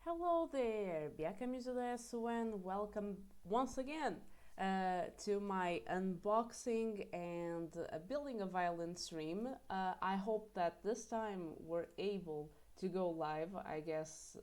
Hello there, Biakamizu desu and welcome once again to my unboxing and building a violin stream. I hope that this time we're able to go live. I guess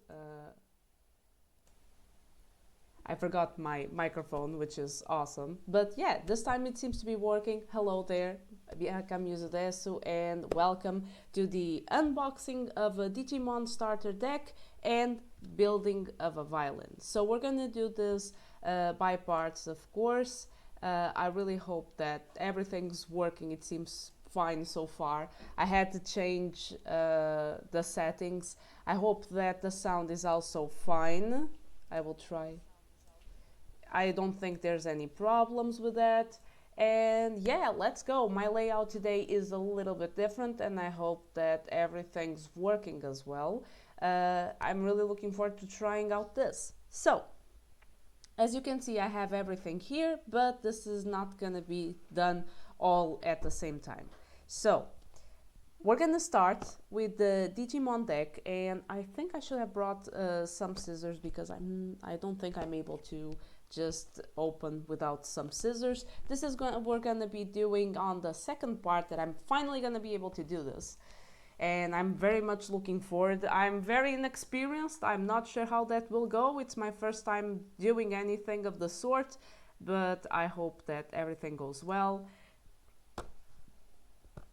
I forgot my microphone, which is awesome. But yeah, this time it seems to be working. Hello there, Biakamizu desu, and welcome to the unboxing of a Digimon starter deck and building of a violin. So we're gonna do this by parts, of course. I really hope that everything's working. It seems fine so far. I had to change the settings. I hope that the sound is also fine. I will try. I don't think there's any problems with that. And yeah, let's go. My layout today is a little bit different and I hope that everything's working as well. I'm really looking forward to trying out this. So, as you can see, I have everything here, but this is not gonna be done all at the same time. So, we're gonna start with the Digimon deck, and I think I should have brought some scissors because I don't think I'm able to just open without some scissors. This is we're gonna be doing on the second part that I'm finally gonna be able to do this. And I'm very much looking forward. I'm very inexperienced. I'm not sure how that will go. It's my first time doing anything of the sort, but I hope that everything goes well.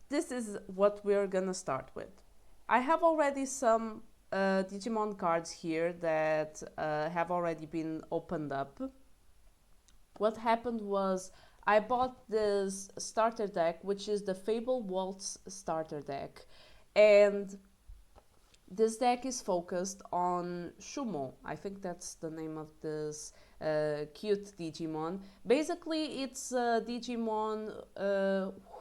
This is what we're gonna start with. I have already some Digimon cards here that have already been opened up. What happened was I bought this starter deck, which is the Fable Waltz starter deck, and this deck is focused on Shoemon. I think that's the name of this cute Digimon. Basically, it's a Digimon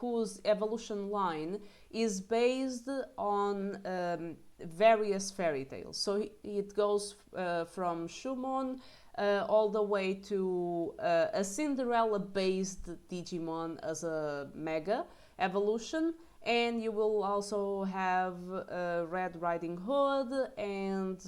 whose evolution line is based on various fairy tales. So it goes from Shoemon all the way to a Cinderella-based Digimon as a mega evolution. And you will also have Red Riding Hood, and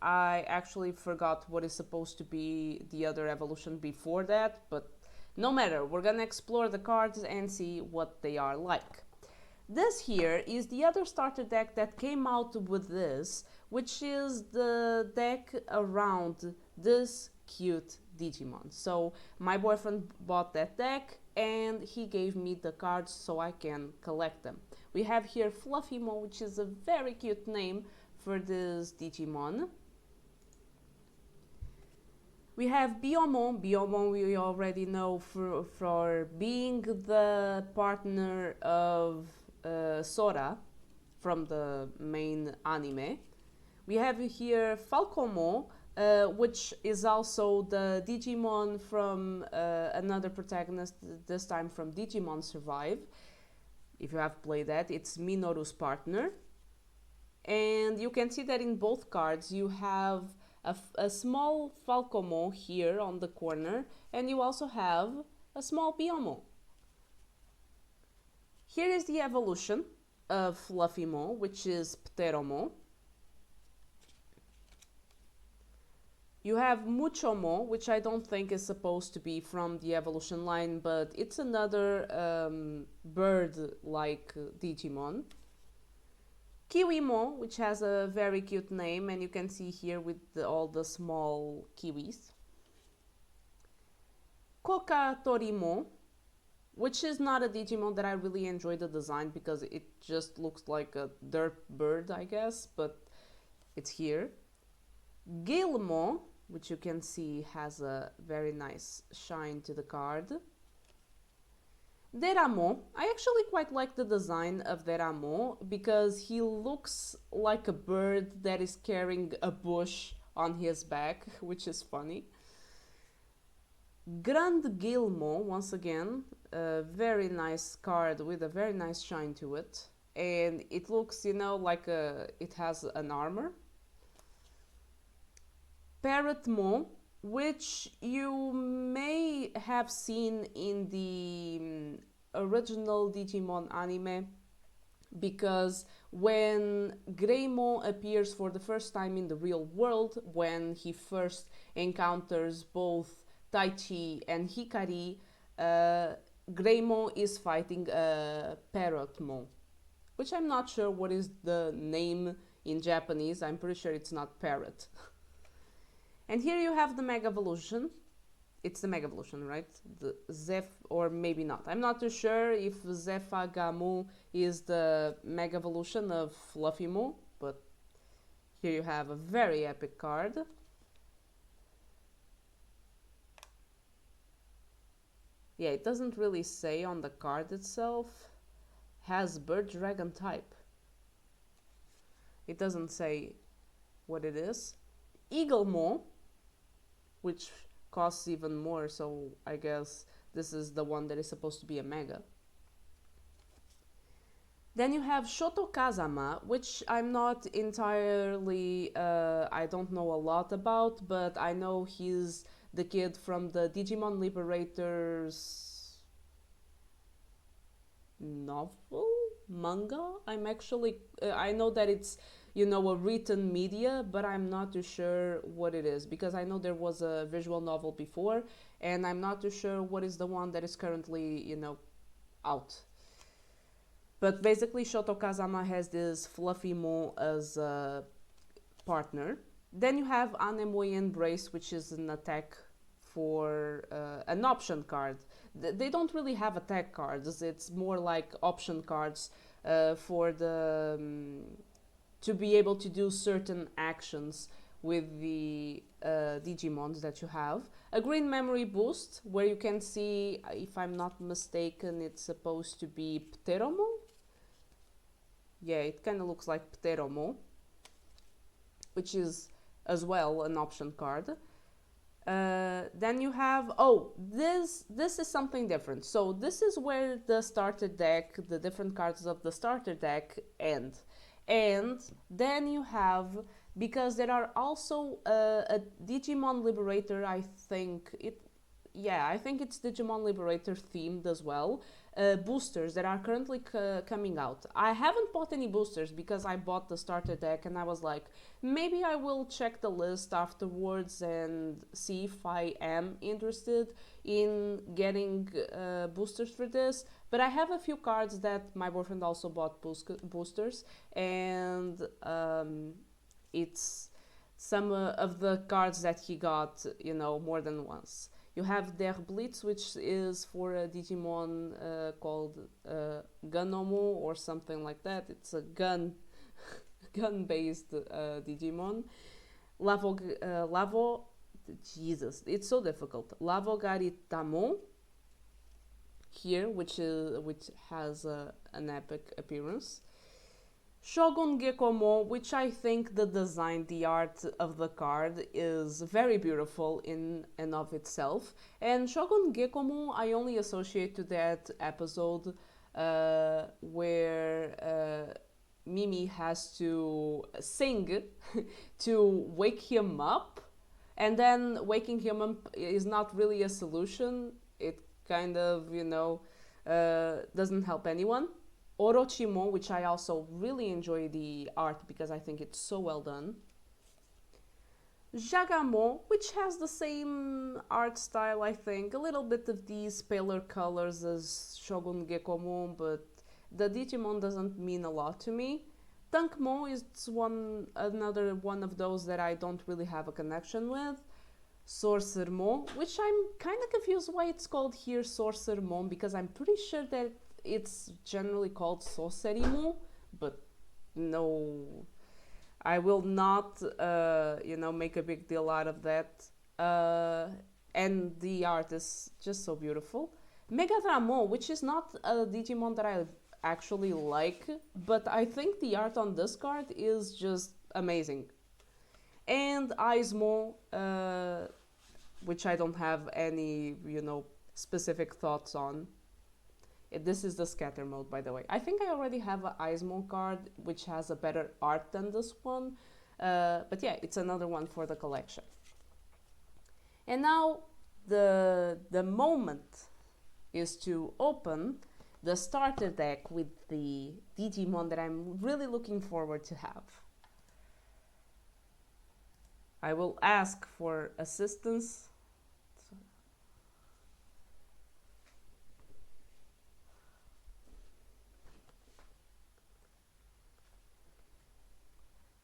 I actually forgot what is supposed to be the other evolution before that, but no matter, we're gonna explore the cards and see what they are like. This here is the other starter deck that came out with this, which is the deck around this cute Digimon. So my boyfriend bought that deck and he gave me the cards so I can collect them. We have here Fluffymo, which is a very cute name for this Digimon. We have Biomon. Biomon we already know for being the partner of Sora from the main anime. We have here Falcomo, which is also the Digimon from another protagonist, this time from Digimon Survive. If you have played that, it's Minoru's partner. And you can see that in both cards you have a small Falcomo here on the corner, and you also have a small Biomo. Here is the evolution of Fluffymo, which is Pteromo. You have Muchomo, which I don't think is supposed to be from the evolution line, but it's another bird-like Digimon. Kiwimo, which has a very cute name, and you can see here with all the small kiwis. Koka Torimo, which is not a Digimon that I really enjoy the design because it just looks like a dirt bird, I guess, but it's here. Gilmo, which you can see has a very nice shine to the card. Deramo, I actually quite like the design of Deramo because he looks like a bird that is carrying a bush on his back, which is funny. Grand Gilmo, once again, a very nice card with a very nice shine to it. And it looks, like it has an armor. Parrotmo, which you may have seen in the original Digimon anime, because when Greymon appears for the first time in the real world, when he first encounters both Taichi and Hikari, Greymon is fighting a Parrotmon, which I'm not sure what is the name in Japanese. I'm pretty sure it's not parrot. And here you have the Mega Evolution. It's the Mega Evolution, right? The Zeph, or maybe not. I'm not too sure if Zephagamu is the Mega Evolution of Fluffymo, but here you have a very epic card. Yeah, it doesn't really say on the card itself. Has Bird Dragon type. It doesn't say what it is. Eaglemon, which costs even more, so I guess this is the one that is supposed to be a mega. Then you have Shoto Kazama, which I'm not entirely, I don't know a lot about, but I know he's the kid from the Digimon Liberator's novel? Manga? I'm actually, I know that it's, you know, a written media, but I'm not too sure what it is, because I know there was a visual novel before, and I'm not too sure what is the one that is currently, you know, out. But basically, Shoto Kazama has this Fluffymon as a partner. Then you have Anemoi Embrace, which is an attack for an option card. They don't really have attack cards, it's more like option cards for the to be able to do certain actions with the Digimons that you have. A green memory boost, where you can see, if I'm not mistaken, it's supposed to be Pteromo. Yeah, it kind of looks like Pteromo, which is as well an option card. Then you have, this is something different. So this is where the starter deck, the different cards of the starter deck end. And then you have, because there are also a Digimon Liberator, I think it's Digimon Liberator themed as well, boosters that are currently coming out. I haven't bought any boosters because I bought the starter deck and I was like, maybe I will check the list afterwards and see if I am interested in getting boosters for this. But I have a few cards that my boyfriend also bought boosters, and it's some of the cards that he got, you know, more than once. You have Der Blitz, which is for a Digimon called Gunomo or something like that. It's a gun-based Digimon. Jesus, it's so difficult. Lavogaritamo here, which has an epic appearance. Shogun Gekomon, which I think the design, the art of the card is very beautiful in and of itself. And Shogun Gekomon I only associate to that episode where Mimi has to sing to wake him up, and then waking him up is not really a solution. It kind of, you know, doesn't help anyone. Orochimon, which I also really enjoy the art because I think it's so well done. Jagamon, which has the same art style, I think, a little bit of these paler colors as Shogun Gekomon, but the Digimon doesn't mean a lot to me. Tankmon is another one of those that I don't really have a connection with. Sorcerermon, which I'm kind of confused why it's called here Sorcerermon, because I'm pretty sure that it's generally called Sorcerimon, but no, I will not, you know, make a big deal out of that. And the art is just so beautiful. Megatramon, which is not a Digimon that I actually like, but I think the art on this card is just amazing. And Aizmon, which I don't have any, you know, specific thoughts on. This is the scatter mode, by the way. I think I already have an Aizmon card, which has a better art than this one. But yeah, it's another one for the collection. And now the moment is to open the starter deck with the Digimon that I'm really looking forward to have. I will ask for assistance.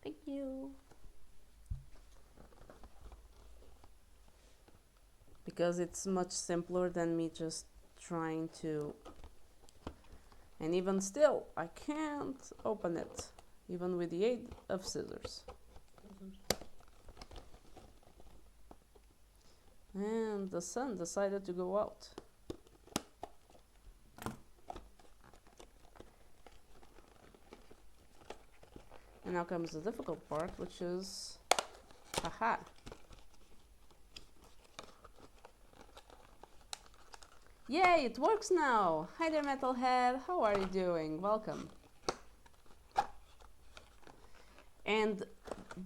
Thank you. Because it's much simpler than me just trying to... And even still, I can't open it, even with the aid of scissors. And the sun decided to go out. And now comes the difficult part, which is... Haha! Yay, it works now! Hi there, Metalhead! How are you doing? Welcome. And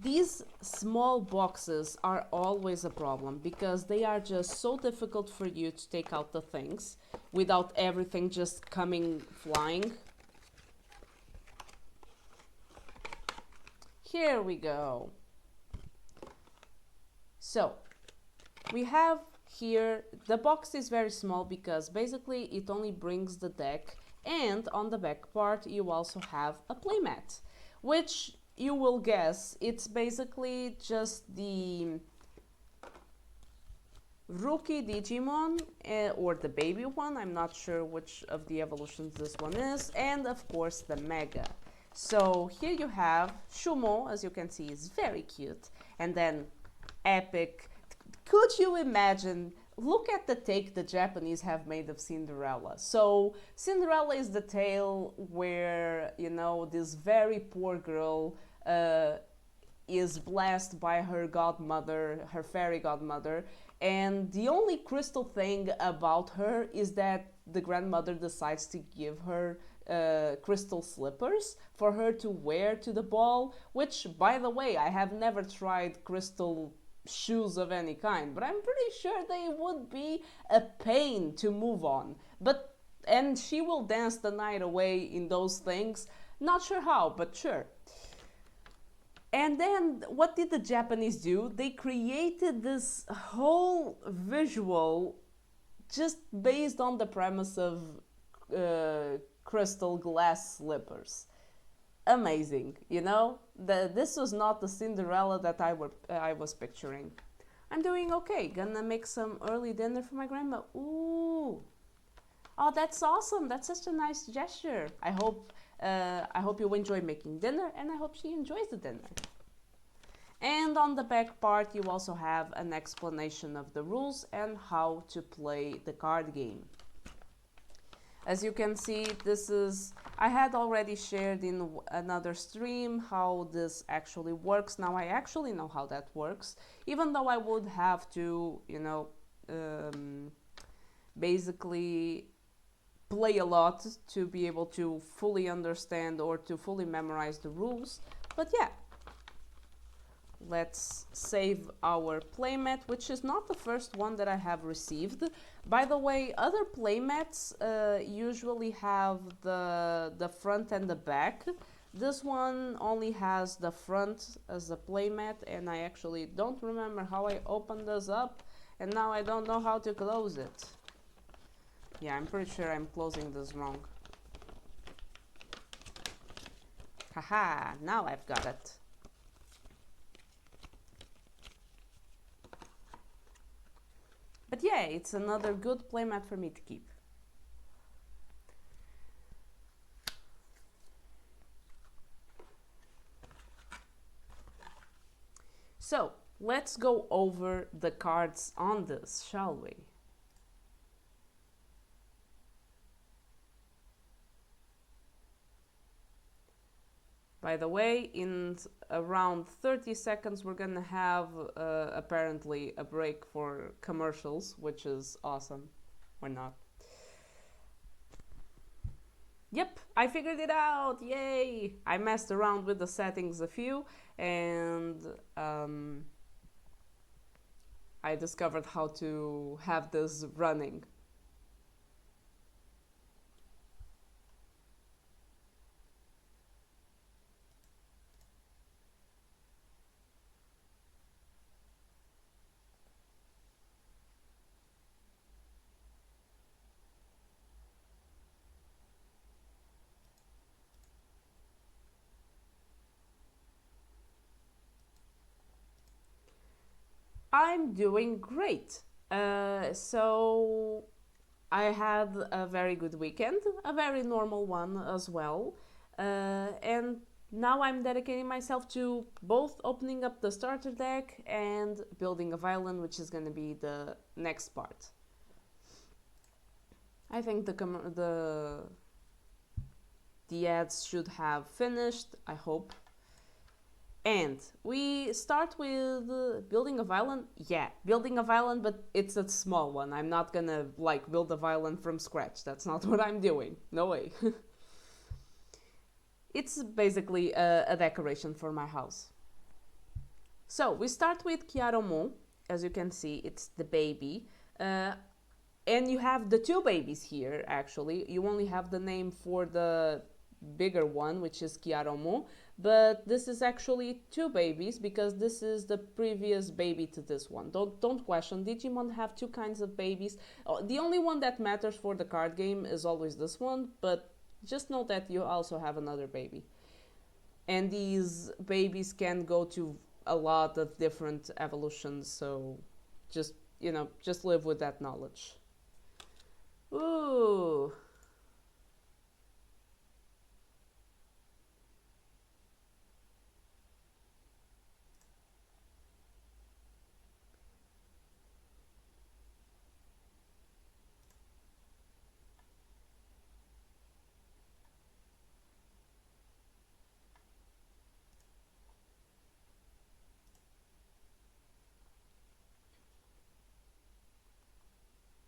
these small boxes are always a problem because they are just so difficult for you to take out the things without everything just coming flying. Here we go. So, we have here, the box is very small because basically it only brings the deck, and on the back part you also have a playmat, which you will guess it's basically just the rookie Digimon, or the baby one, I'm not sure which of the evolutions this one is, and of course the Mega. So here you have Shoemon, as you can see, is very cute, and then Epic. Could you imagine, look at the take the Japanese have made of Cinderella. So Cinderella is the tale where, you know, this very poor girl is blessed by her godmother, her fairy godmother, and the only crystal thing about her is that the grandmother decides to give her crystal slippers for her to wear to the ball, which, by the way, I have never tried crystal shoes of any kind, but I'm pretty sure they would be a pain to move on. And she will dance the night away in those things. Not sure how, but sure. And then what did the Japanese do? They created this whole visual just based on the premise of crystal glass slippers. Amazing, you know? This was not the Cinderella that I was picturing. I'm doing okay. Gonna make some early dinner for my grandma. Ooh. Oh, that's awesome. That's such a nice gesture. I hope you enjoy making dinner, and I hope she enjoys the dinner. And on the back part, you also have an explanation of the rules and how to play the card game. As you can see, I had already shared in another stream how this actually works. Now I actually know how that works, even though I would have to, you know, basically play a lot to be able to fully understand or to fully memorize the rules. But yeah, let's save our playmat, which is not the first one that I have received. By the way, other playmats usually have the front and the back. This one only has the front as a playmat, and I actually don't remember how I opened this up, and now I don't know how to close it. Yeah, I'm pretty sure I'm closing this wrong. Haha, now I've got it. But yeah, it's another good playmat for me to keep. So, let's go over the cards on this, shall we? By the way, in around 30 seconds we're gonna have apparently a break for commercials, which is awesome. Or not. Yep, I figured it out! Yay! I messed around with the settings a few, and I discovered how to have this running. I'm doing great. So I had a very good weekend, a very normal one as well. And now I'm dedicating myself to both opening up the starter deck and building a violin, which is going to be the next part. I think the ads should have finished, I hope. And we start with building a violin. Yeah, building a violin, but it's a small one. I'm not gonna like build a violin from scratch. That's not what I'm doing. No way. It's basically a decoration for my house. So we start with Chiaromon. As you can see, it's the baby. And you have the two babies here, actually. You only have the name for the bigger one, which is Chiaromon, but this is actually two babies because this is the previous baby to this one. Don't question. Digimon have two kinds of babies. The only one that matters for the card game is always this one, but just know that you also have another baby. And these babies can go to a lot of different evolutions, so just, just live with that knowledge. Ooh.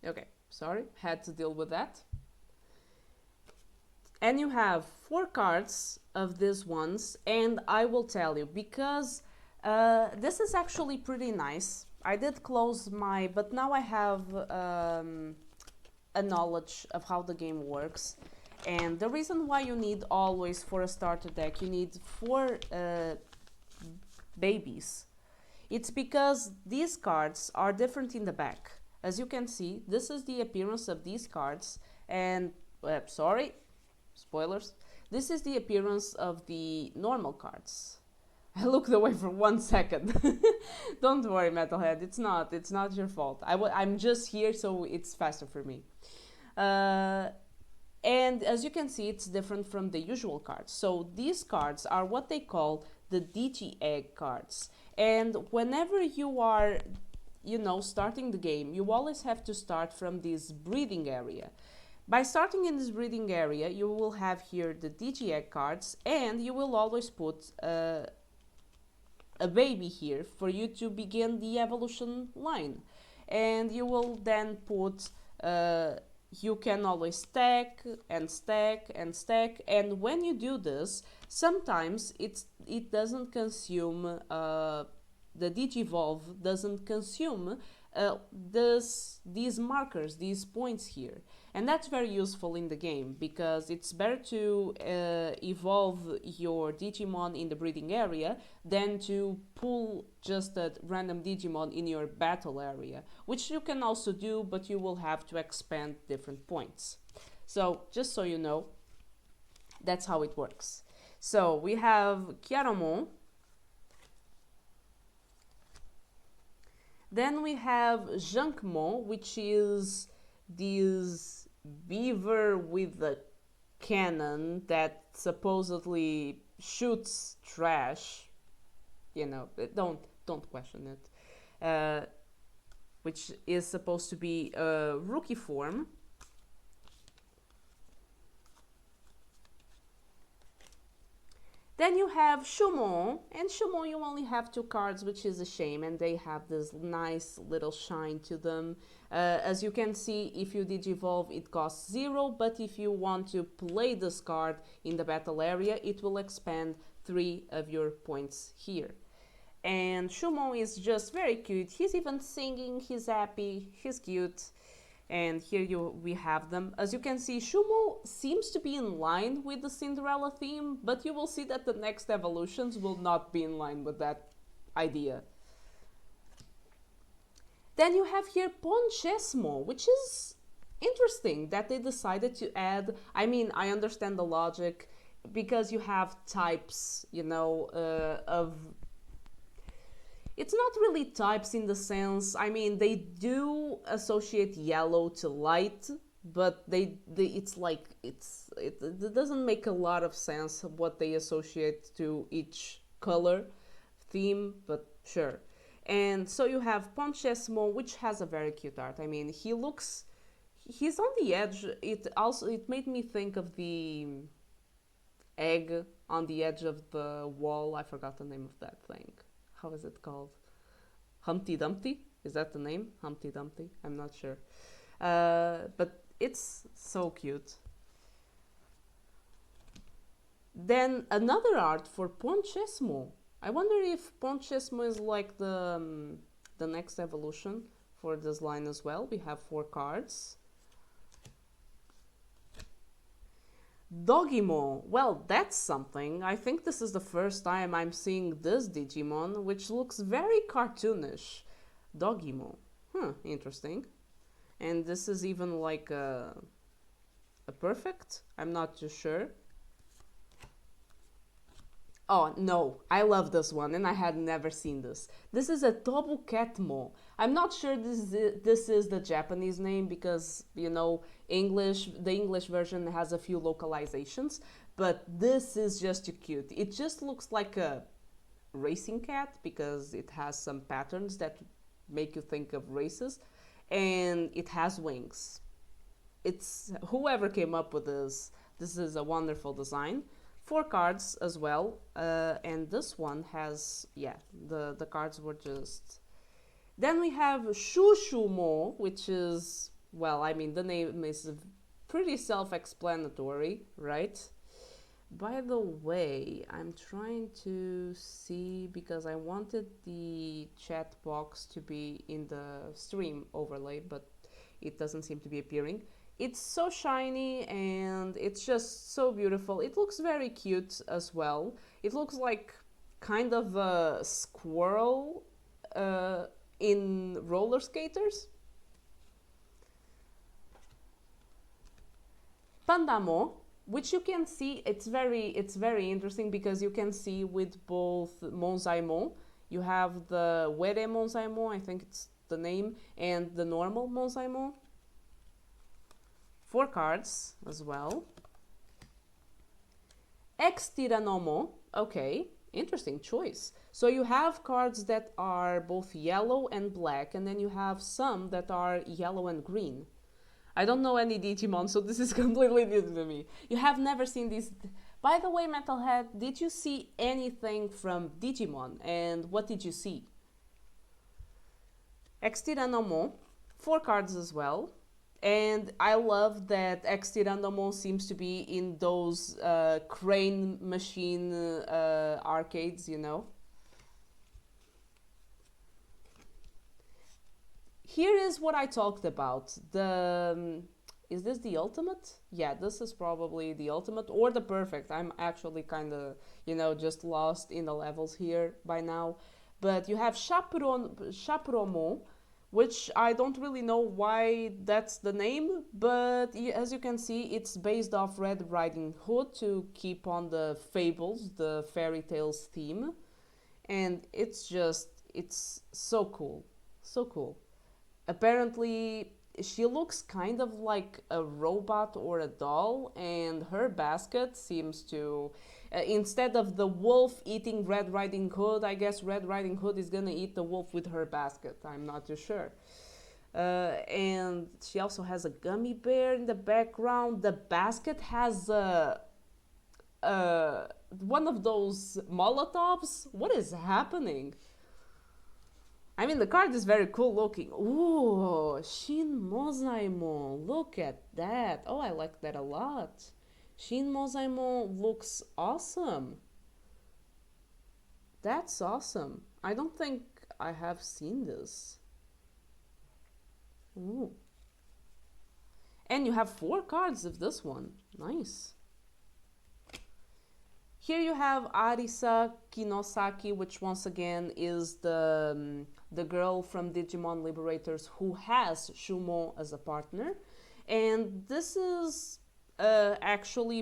Okay, sorry, had to deal with that. And you have 4 cards of these ones, and I will tell you, because this is actually pretty nice. I did close my, but now I have a knowledge of how the game works. And the reason why you need always, for a starter deck, you need 4 babies. It's because these cards are different in the back. As you can see, this is the appearance of these cards, and sorry, spoilers, this is the appearance of the normal cards. I looked away for 1 second. Don't worry, Metalhead, it's not your fault. I'm just here, so it's faster for me. And as you can see, it's different from the usual cards. So these cards are what they call the Digi-Egg cards. And whenever you are, starting the game, you always have to start from this breeding area. By starting in this breeding area, you will have here the Digi-Egg cards, and you will always put a baby here for you to begin the evolution line. And you will then put, you can always stack and stack and stack, and when you do this, sometimes it doesn't consume, the Digivolve doesn't consume these markers, these points here. And that's very useful in the game, because it's better to evolve your Digimon in the breeding area than to pull just a random Digimon in your battle area, which you can also do, but you will have to expand different points. So, just so you know, that's how it works. So, we have Chiaromon. Then we have Jankmon, which is this beaver with a cannon that supposedly shoots trash. Don't question it. Which is supposed to be a rookie form. Then you have Shoemon, and Shoemon you only have 2 cards, which is a shame, and they have this nice little shine to them. As you can see, if you Digivolve, it costs 0, but if you want to play this card in the battle area, it will expand 3 of your points here. And Shoemon is just very cute. He's even singing, he's happy, he's cute. And here we have them. As you can see, Shoemon seems to be in line with the Cinderella theme, but you will see that the next evolutions will not be in line with that idea. Then you have here Ponchesmo, which is interesting that they decided to add. I mean, I understand the logic, because you have types, of... It's not really types in the sense, I mean, they do associate yellow to light, but it's like, it doesn't make a lot of sense of what they associate to each color theme, but sure. And so you have Ponchesmo, which has a very cute art. I mean, he's on the edge. It made me think of the egg on the edge of the wall. I forgot the name of that thing. How is it called? Humpty Dumpty? Is that the name? Humpty Dumpty? I'm not sure. But it's so cute. Then another art for Ponchesmo. I wonder if Ponchesmo is like the next evolution for this line as well. We have 4 cards. Dogimon, well, that's something. I think this is the first time I'm seeing this Digimon, which looks very cartoonish. Dogimon, interesting. And this is even like a perfect? I'm not too sure. Oh no, I love this one and I had never seen this. This is a Tobuketmo. I'm not sure this is the Japanese name because, you know, the English version has a few localizations, but this is just too cute. It just looks like a racing cat because it has some patterns that make you think of races, and it has wings. It's whoever came up with this is a wonderful design. 4 cards as well, and this one has, yeah, the cards were just... Then we have Shushumo, which is, well, I mean, the name is pretty self-explanatory, right? By the way, I'm trying to see, because I wanted the chat box to be in the stream overlay, but it doesn't seem to be appearing. It's so shiny and it's just so beautiful. It looks very cute as well. It looks like kind of a squirrel in roller skaters. Pandamo, which you can see, it's very interesting because you can see with both Monzaimon. You have the Were Monzaimon, I think it's the name, and the normal Monzaimon. 4 cards as well. Extiranomo, okay, interesting choice. So you have cards that are both yellow and black, and then you have some that are yellow and green. I don't know any Digimon, so this is completely new to me. You have never seen these. By the way, Metalhead, did you see anything from Digimon, and what did you see? Extiranomo, 4 cards as well. And I love that Extiranomo seems to be in those crane machine arcades, you know. Here is what I talked about. Is this the ultimate? Yeah, this is probably the ultimate or the perfect. I'm actually kind of, you know, just lost in the levels here by now. But you have Chaperomo, which I don't really know why that's the name, but as you can see, it's based off Red Riding Hood to keep on the fables, the fairy tales theme. And it's so cool, so cool. Apparently, she looks kind of like a robot or a doll, and her basket seems to... instead of the wolf eating Red Riding Hood, I guess Red Riding Hood is gonna eat the wolf with her basket. I'm not too sure. And she also has a gummy bear in the background. The basket has one of those Molotovs. What is happening? I mean, the card is very cool looking. Ooh, Shin Mozaimon. Look at that. Oh, I like that a lot. Shin Mozaimon looks awesome. That's awesome. I don't think I have seen this. Ooh. And you have 4 cards of this one. Nice. Here you have Arisa Kinosaki, which once again is the girl from Digimon Liberators who has Shoemon as a partner. And this is actually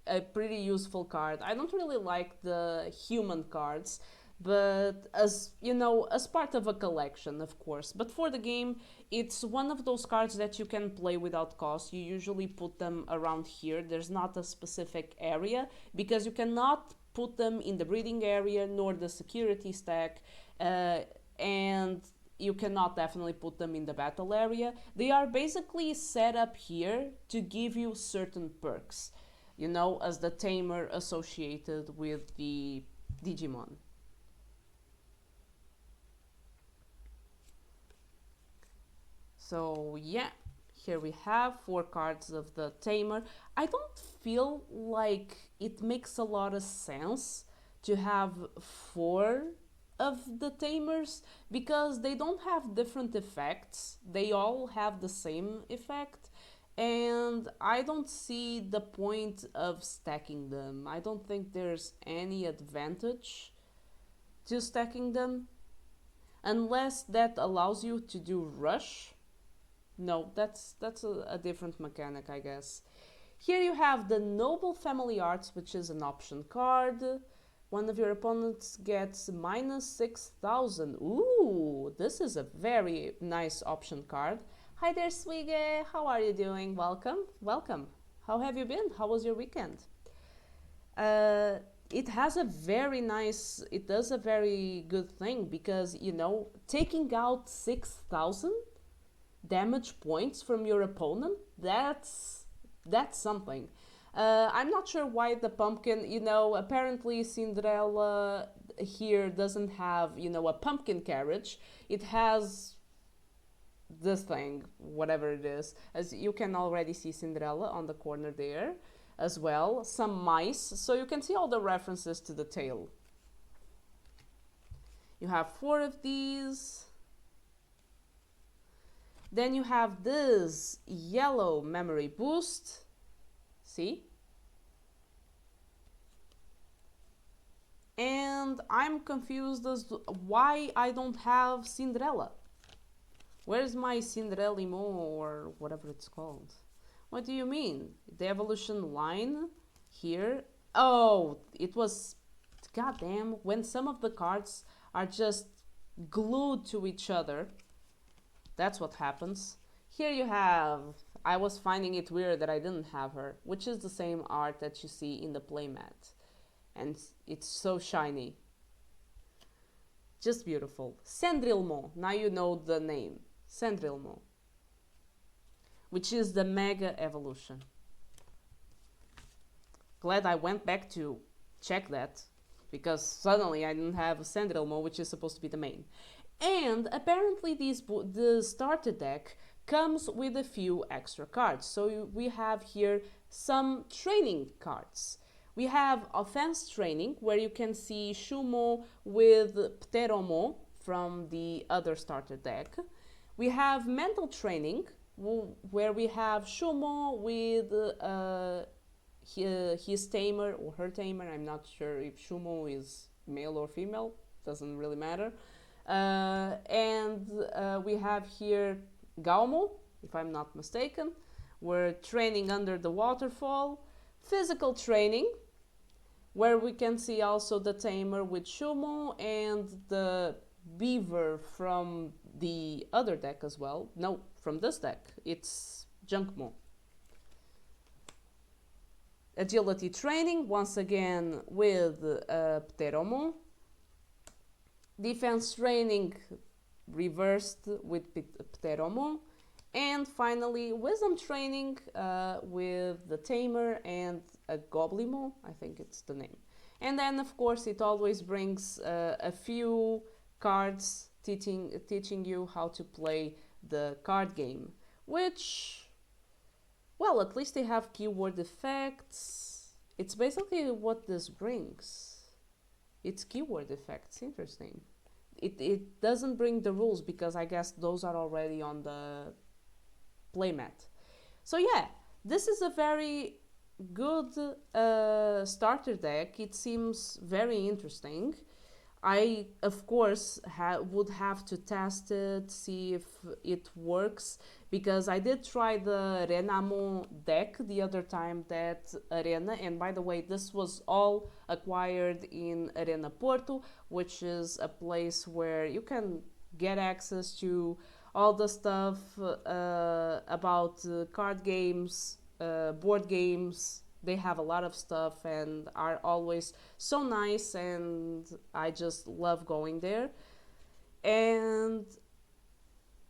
a pretty useful card. I don't really like the human cards. but as you know, as part of a collection, of course. But for the game, it's one of those cards that you can play without cost. You usually put them around here. There's not a specific area because you cannot put them in the breeding area nor the security stack, and you cannot definitely put them in the battle area. They are basically set up here to give you certain perks, you know, as the tamer associated with the Digimon. So yeah, here we have 4 cards of the tamer. I don't feel like it makes a lot of sense to have 4 of the tamers because they don't have different effects. They all have the same effect, and I don't see the point of stacking them. I don't think there's any advantage to stacking them unless that allows you to do rush. No, that's a different mechanic, I guess. Here you have the Noble Family Arts, which is an option card. One of your opponents gets minus 6,000. Ooh, this is a very nice option card. Hi there, Swige. How are you doing? Welcome, welcome. How have you been? How was your weekend? It has a very nice, it does a very good thing because, you know, taking out 6,000 damage points from your opponent, that's something. I'm not sure why the pumpkin, you know, apparently Cinderella here doesn't have, you know, a pumpkin carriage. It has this thing, whatever it is. As you can already see Cinderella on the corner there as well. Some mice, so you can see all the references to the tale. You have 4 of these. Then you have this yellow memory boost. See? And I'm confused as to why I don't have Cinderella. Where's my Cinderellimo or whatever it's called? What do you mean? The evolution line here? Oh, it was... Goddamn, when some of the cards are just glued to each other, that's what happens. Here you have, I was finding it weird that I didn't have her, which is the same art that you see in the playmat. And it's so shiny. Just beautiful. Cendrillon, now you know the name. Cendrillon. Which is the Mega Evolution. Glad I went back to check that, because suddenly I didn't have Cendrillon, which is supposed to be the main. And apparently the starter deck comes with a few extra cards. So we have here some training cards. We have offense training, where you can see Shoemon with Pteromo from the other starter deck. We have mental training, where we have Shoemon with his tamer or her tamer. I'm not sure if Shoemon is male or female, doesn't really matter. And we have here Gaumo, if I'm not mistaken. We're training under the waterfall. Physical training, where we can see also the tamer with Shoemon and the beaver from the other deck as well. No, from this deck, it's Junkmo. Agility training, once again with Pteromo. Defense training reversed with Pteromo. And finally, wisdom training with the tamer and a Goblimo, I think it's the name. And then, of course, it always brings a few cards teaching you how to play the card game, which, well, at least they have keyword effects. It's basically what this brings. It's keyword effects. Interesting. It doesn't bring the rules, because I guess those are already on the playmat. So yeah, this is a very good starter deck. It seems very interesting. I, of course, would have to test it, see if it works, because I did try the Renamon deck the other time that Arena, and by the way, this was all acquired in Arena Porto, which is a place where you can get access to all the stuff about card games, board games. They have a lot of stuff and are always so nice, and I just love going there. And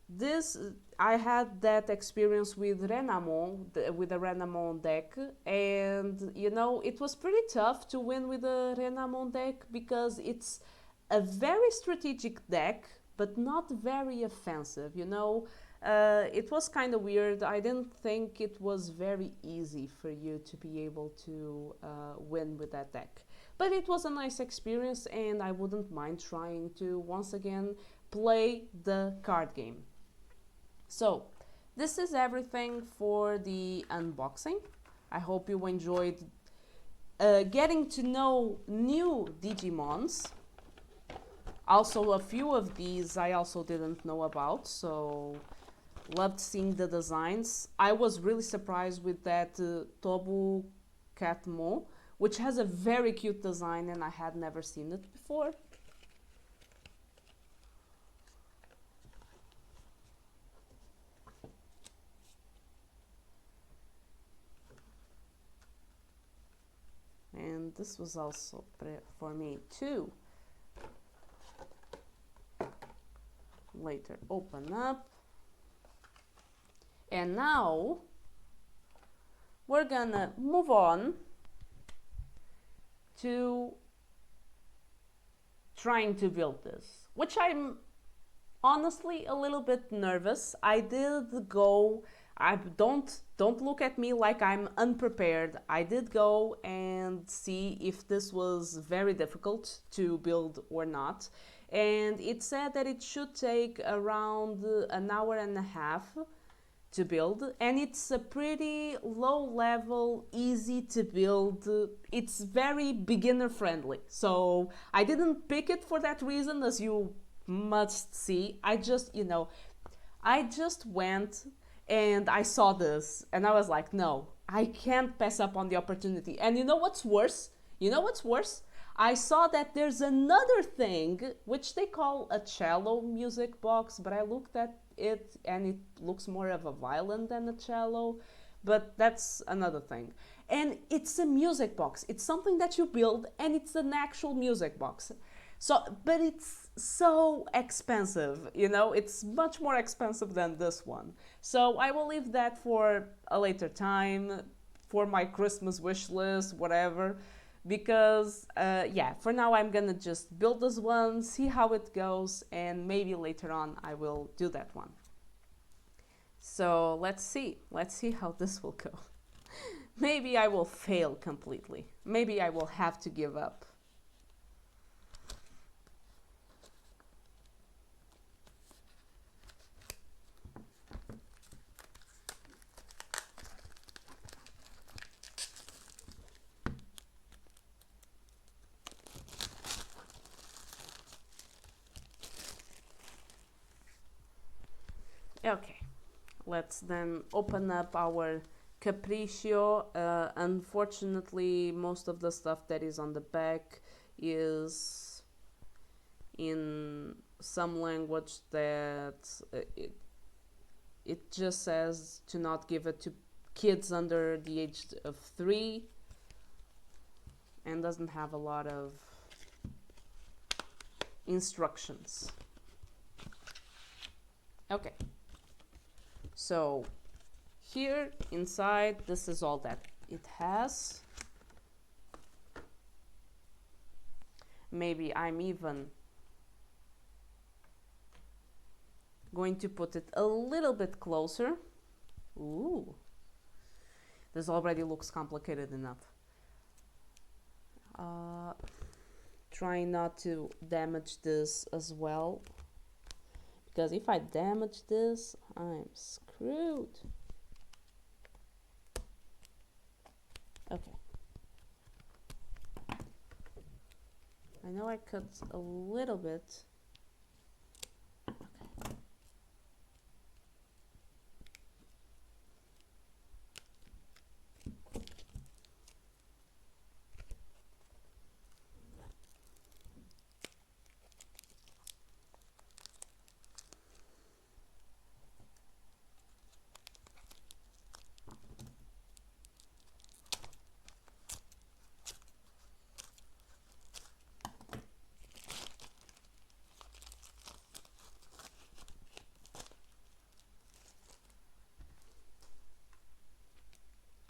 this, I had that experience with Renamon, with the Renamon deck, and you know, it was pretty tough to win with the Renamon deck because it's a very strategic deck, but not very offensive, you know. It was kind of weird. I didn't think it was very easy for you to be able to win with that deck. But it was a nice experience, and I wouldn't mind trying to once again play the card game. So, this is everything for the unboxing. I hope you enjoyed getting to know new Digimons. Also, a few of these I also didn't know about, so loved seeing the designs. I was really surprised with that Tobu Catmo, which has a very cute design and I had never seen it before. And this was also for me too. Later open up. And now we're gonna move on to trying to build this, which I'm honestly a little bit nervous. I did go, don't look at me like I'm unprepared. I did go and see if this was very difficult to build or not. And it said that it should take around an hour and a half to build, and it's a pretty low level, easy to build. It's very beginner friendly, so I didn't pick it for that reason, as you must see. I just went and I saw this and I was like, no, I can't pass up on the opportunity. And you know what's worse? I saw that there's another thing which they call a cello music box, but I looked at it and it looks more of a violin than a cello, but that's another thing. And it's a music box. It's something that you build and it's an actual music box. So, but it's so expensive, you know, it's much more expensive than this one. So I will leave that for a later time, for my Christmas wish list, whatever. Because yeah, for now I'm gonna just build this one, see how it goes, and maybe later on I will do that one. So let's see how this will go. Maybe I will fail completely. Maybe I will have to give up. Okay, let's then open up our Capriccio. Unfortunately, most of the stuff that is on the back is in some language that it just says to not give it to kids under the age of 3, and doesn't have a lot of instructions. Okay. So here inside, this is all that it has. Maybe I'm even going to put it a little bit closer. Ooh, this already looks complicated enough. Trying not to damage this as well, because if I damage this, I'm screwed. Okay. I know I cut a little bit.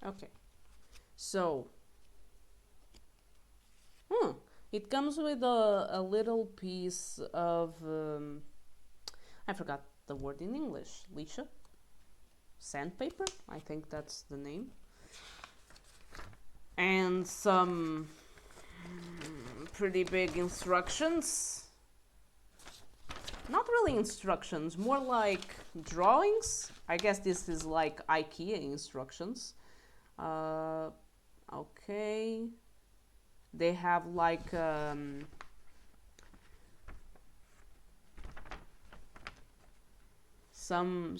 Okay, so it comes with a little piece of I forgot the word in English. Lisha? Sandpaper? I think that's the name. And some pretty big instructions. Not really instructions, more like drawings. I guess this is like IKEA instructions. Okay. They have like some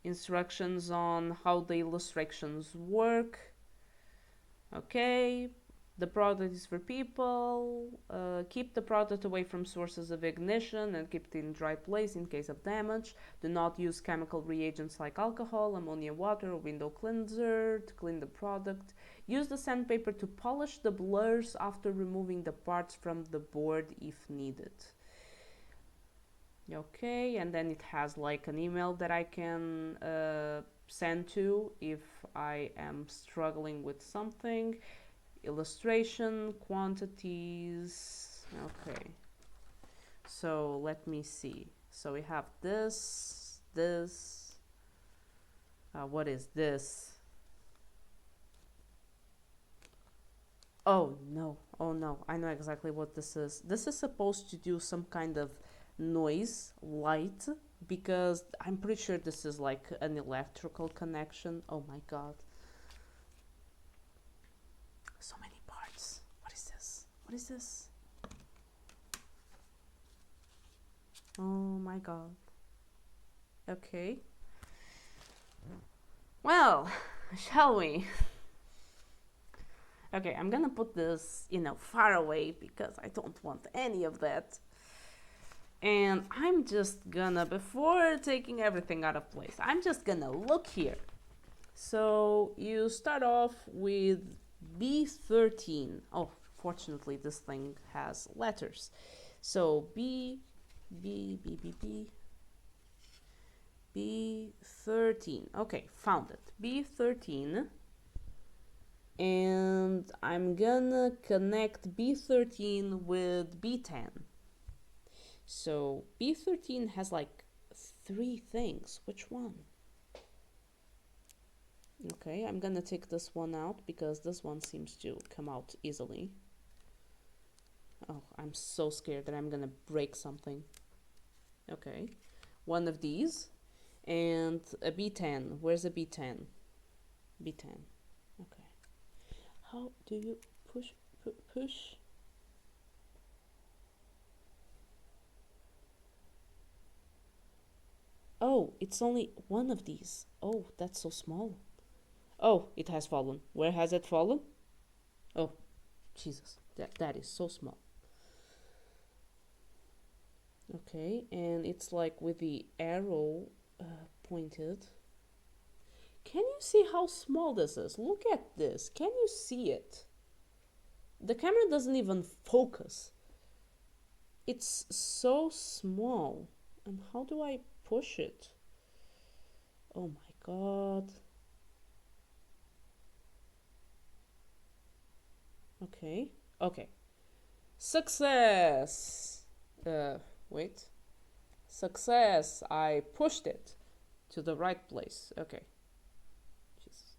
instructions on how the illustrations work. Okay. The product is for people. Keep the product away from sources of ignition and keep it in dry place in case of damage. Do not use chemical reagents like alcohol, ammonia, water, or window cleanser to clean the product. Use the sandpaper to polish the blurs after removing the parts from the board if needed. Okay, and then it has like an email that I can send to if I am struggling with something. Illustration, quantities. Okay, so let me see. So we have this. What is this? Oh no, I know exactly what this is. This is supposed to do some kind of noise light, because I'm pretty sure this is like an electrical connection. Oh my god. So many parts. What is this? What is this? Oh my god. Okay. Well, shall we? Okay, I'm gonna put this, far away because I don't want any of that. And I'm just gonna, before taking everything out of place, I'm just gonna look here. So you start off with B13. Oh, fortunately this thing has letters. So B13. Okay, found it. B13. And I'm gonna connect B13 with B10. So B13 has like 3 things. Which one? Okay, I'm gonna take this one out because this one seems to come out easily. Oh, I'm so scared that I'm gonna break something. Okay, one of these and a B10. Where's a B10? B10. Okay. How do you push? Oh, it's only one of these. Oh, that's so small. Oh, it has fallen. Where has it fallen? Oh, Jesus, that is so small. Okay, and it's like with the arrow pointed. Can you see how small this is? Look at this. Can you see it? The camera doesn't even focus. It's so small. And how do I push it? Oh my god. Okay. Okay. Success! Wait. Success! I pushed it to the right place. Okay. Jesus.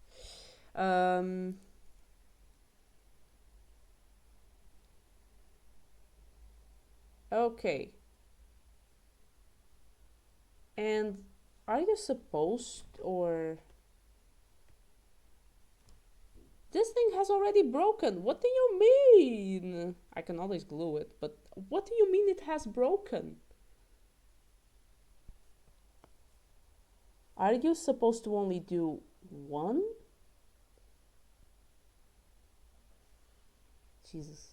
Okay. And are you supposed, or... This thing has already broken. What do you mean? I can always glue it, but what do you mean it has broken? Are you supposed to only do one? Jesus.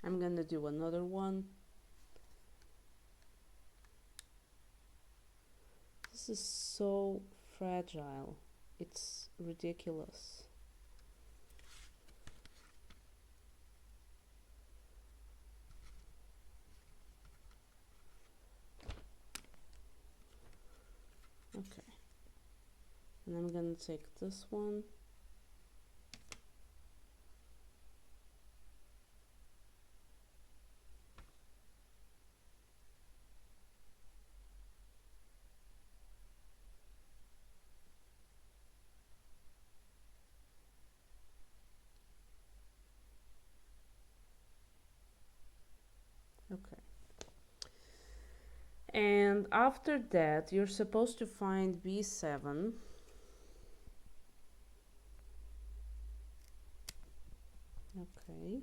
I'm gonna do another one. This is so fragile. It's ridiculous. Okay. And I'm gonna take this one. Okay. And after that, you're supposed to find B7. Okay.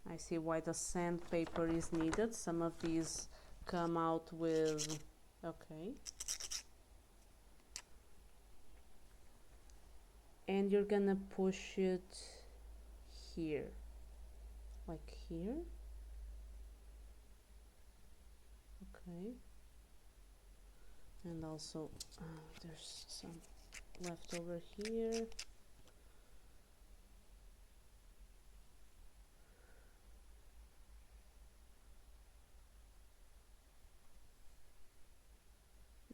I see why the sandpaper is needed. Some of these come out with... Okay. And you're gonna push it here. Like here. Okay. And also, there's some left over here.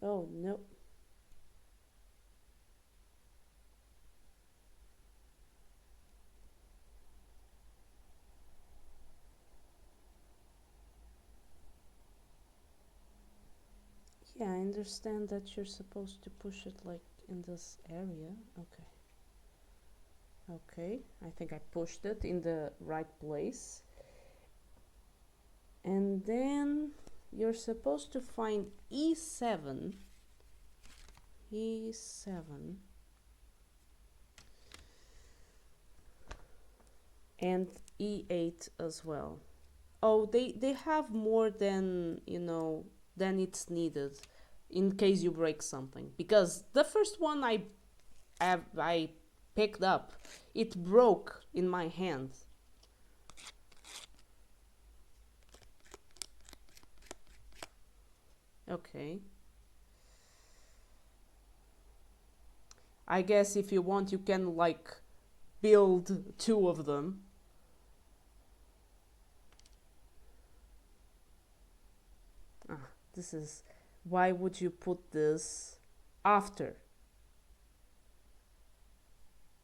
Oh, no. Yeah, I understand that you're supposed to push it like in this area. Okay. Okay, I think I pushed it in the right place. And then you're supposed to find E7. E7. And E8 as well. Oh, they have more than, you know, than it's needed in case you break something. Because the first one I picked up, it broke in my hand. Okay. I guess if you want, you can like build two of them. This is... Why would you put this after?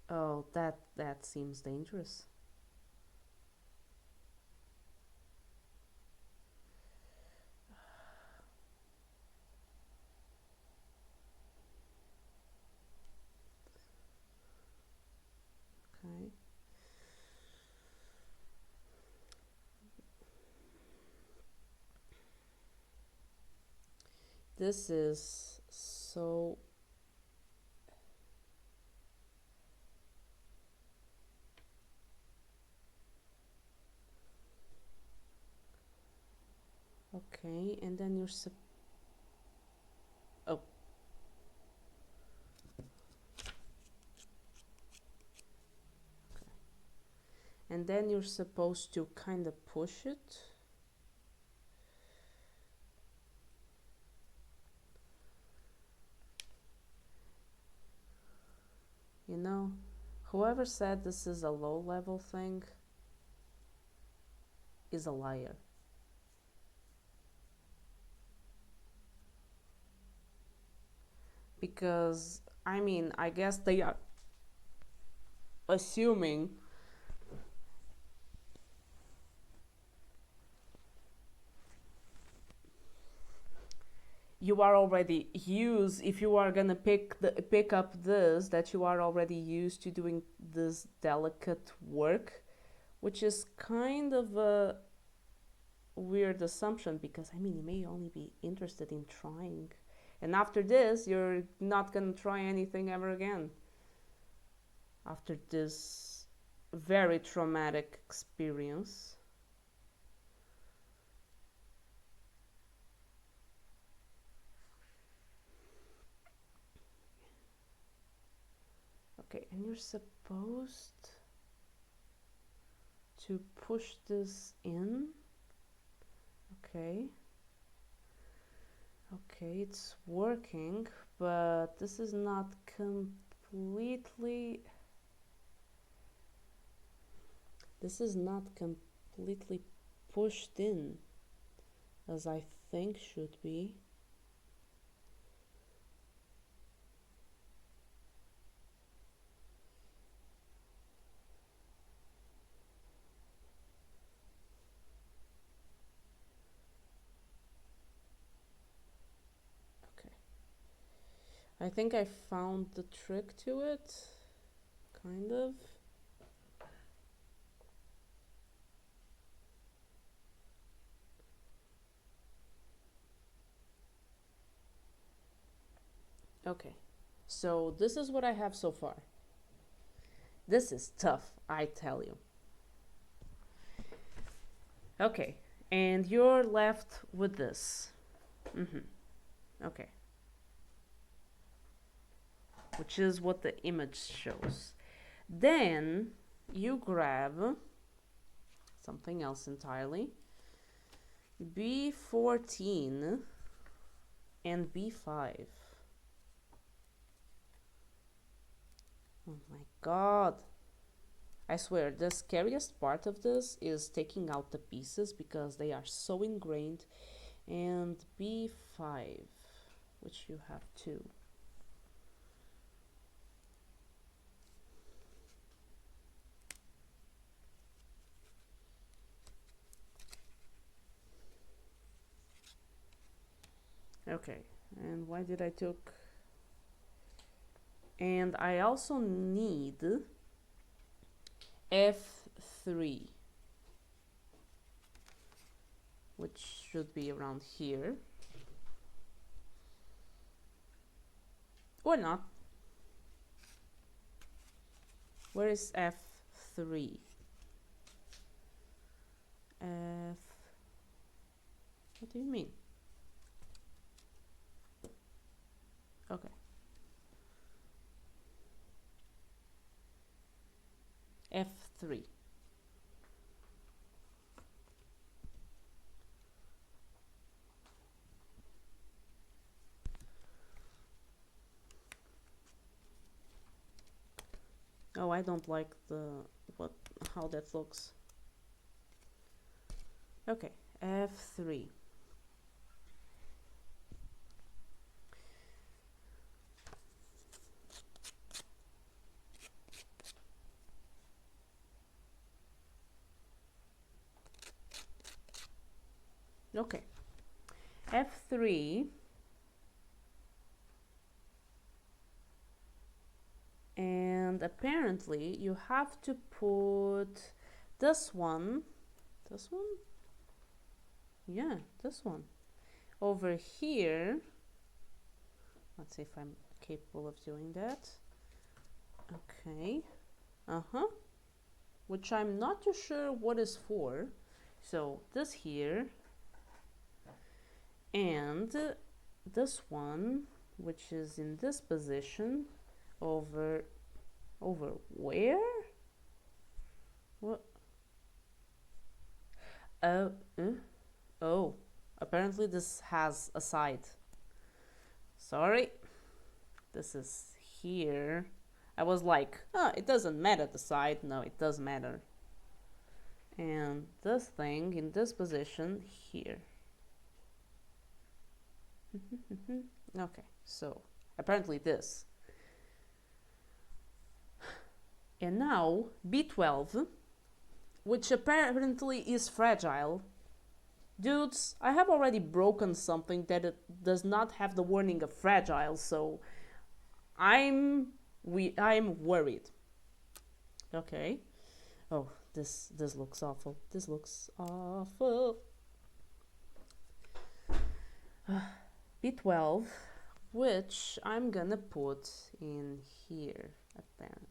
Oh, that seems dangerous. Okay. This is so... Okay, and then you're oh. Okay. And then you're supposed to kind of push it. You know, whoever said this is a low level thing is a liar. Because, I mean, I guess they are assuming you are already used, if you are gonna pick up this, that you are already used to doing this delicate work, which is kind of a weird assumption, because I mean, you may only be interested in trying, and after this you're not gonna try anything ever again after this very traumatic experience. Okay, and you're supposed to push this in. Okay. Okay, it's working, but this is not completely... This is not completely pushed in as I think should be. I think I found the trick to it, kind of. Okay, so this is what I have so far. This is tough, I tell you. Okay, and you're left with this. Okay. Which is what the image shows. Then you grab something else entirely. B14 and B5. Oh my god. I swear, the scariest part of this is taking out the pieces because they are so ingrained. And B5, which you have two. Okay, and why did I took... And I also need F3, which should be around here. Or not. Where is F3? What do you mean? Okay. F3. Oh, I don't like how that looks. Okay, F3. Okay, F3, and apparently you have to put this one, yeah, this one, over here. Let's see if I'm capable of doing that. Okay, which I'm not too sure what is for. So this here, and this one, which is in this position, over where? What? Oh, apparently this has a side. Sorry, this is here. I was like, oh, it doesn't matter the side. No, it does matter. And this thing in this position here. Okay, so apparently this. And now B12, which apparently is fragile. Dudes, I have already broken something that it does not have the warning of fragile, so I'm worried. Okay. Oh, this looks awful. This looks awful. B12, which I'm gonna put in here apparently.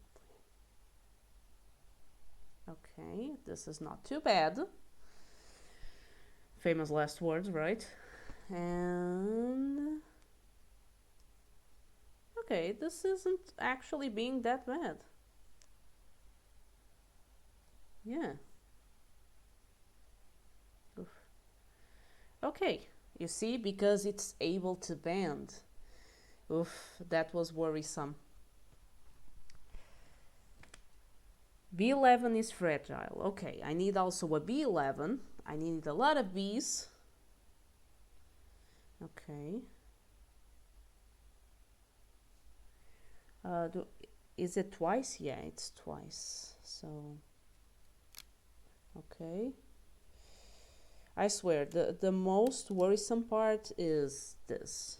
Okay, this is not too bad. Famous last words, right? And okay, this isn't actually being that bad. Yeah. Oof. Okay, you see, because it's able to bend. Oof, that was worrisome. B11 is fragile. Okay, I need also a B11. I need a lot of Bs. Okay. Is it twice? Yeah, it's twice. So, okay. I swear, the most worrisome part is this.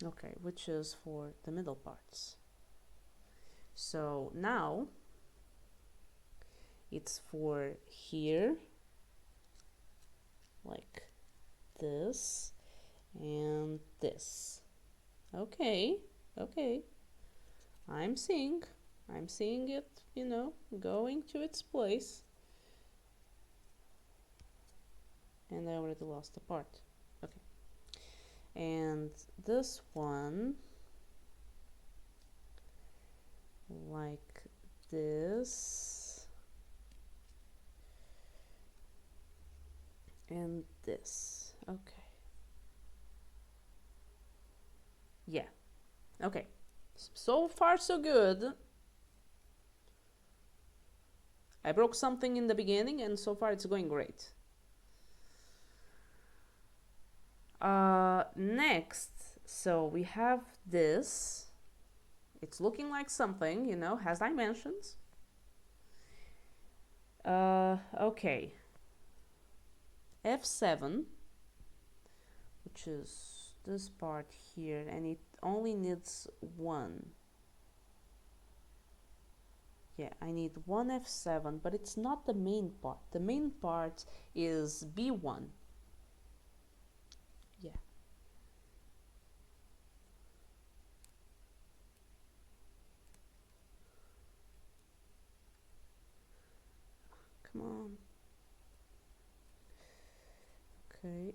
Okay, which is for the middle parts. So now it's for here, like this and this. Okay, okay. I'm seeing it, you know, going to its place. And I already lost a part. Okay. And this one, like this. And this. Okay. Yeah. Okay. So far, so good. I broke something in the beginning, and so far it's going great. Next, so we have this. It's looking like something, you know, has dimensions. Okay. F7, which is this part here, and it only needs one. Yeah, I need one F7, but it's not the main part. The main part is B1. Yeah. Come on. Okay.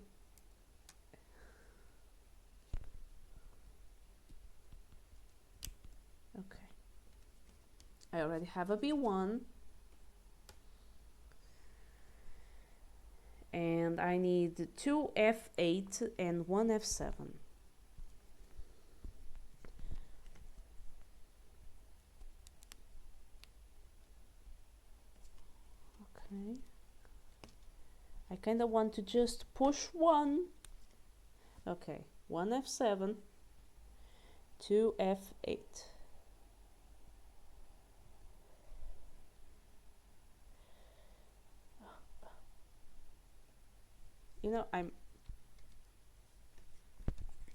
Okay. I already have a B1. And I need two F8 and one F7. Okay. I kind of want to just push one. Okay, one F7, two F8. You know,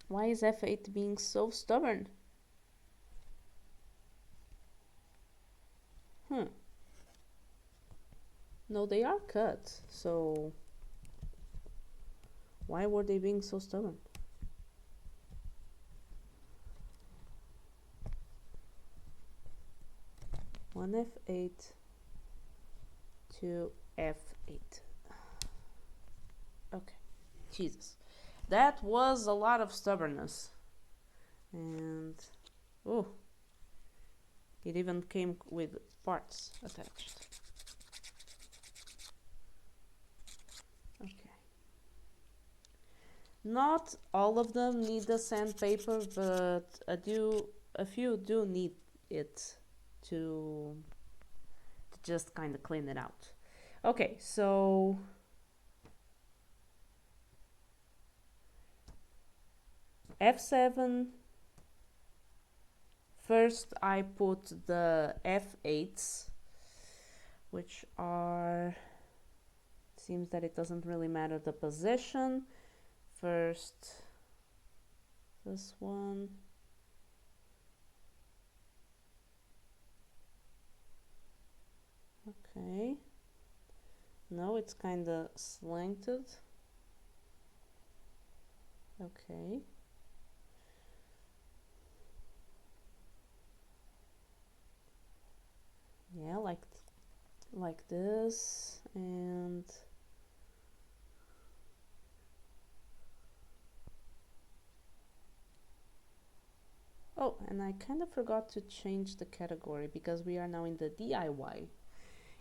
why is F8 being so stubborn? No, they are cut, so why were they being so stubborn? One F8, two F8. Okay, Jesus. That was a lot of stubbornness. And, oh, it even came with parts attached. Okay. Not all of them need the sandpaper, but a few do need it to just kind of clean it out. Okay, so F7. First I put the F8s which are, seems that it doesn't really matter the position. First, this one. Okay. No, it's kind of slanted. Okay. Yeah, like this, and oh, and I kind of forgot to change the category because we are now in the DIY.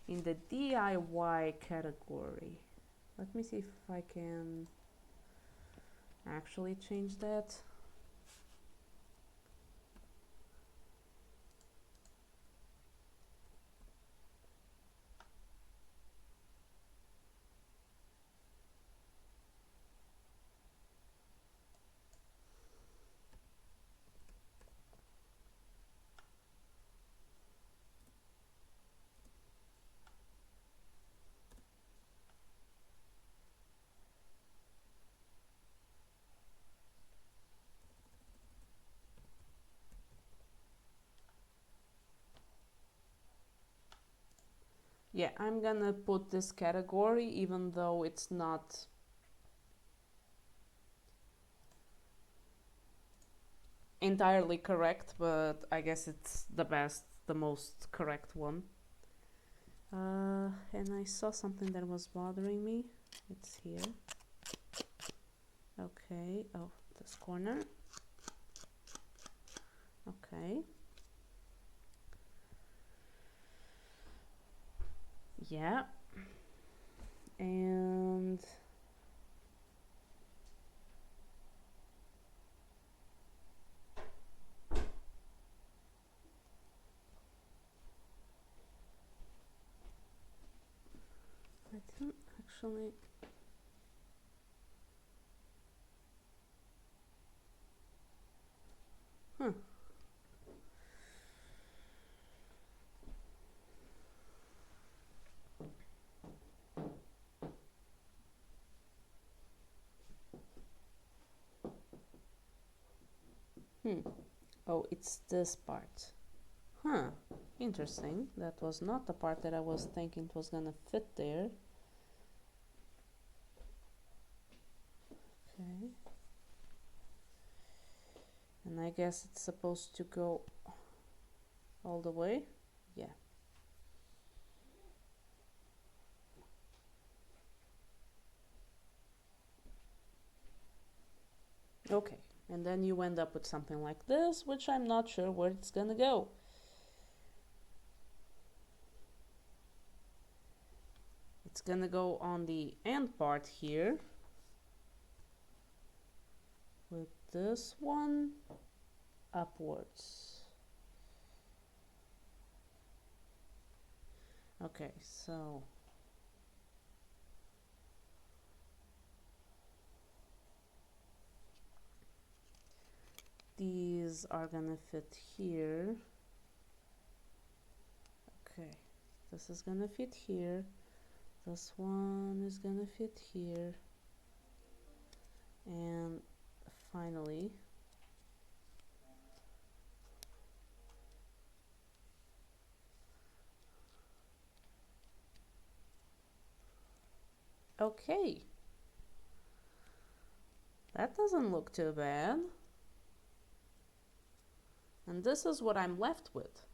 In the DIY category. Let me see if I can actually change that. Yeah, I'm gonna put this category even though it's not entirely correct, but I guess it's the most correct one. And I saw something that was bothering me. It's here. Okay, oh, this corner. Okay. Yeah. And I didn't actually. Huh. Oh, it's this part. Huh. Interesting. That was not the part that I was thinking it was gonna fit there. Okay. And I guess it's supposed to go all the way. Yeah. Okay. And then you end up with something like this, which I'm not sure where it's gonna go. It's gonna go on the end part here with this one upwards. Okay, so these are gonna fit here. Okay, this is gonna fit here. This one is gonna fit here. And finally, okay. That doesn't look too bad. And this is what I'm left with.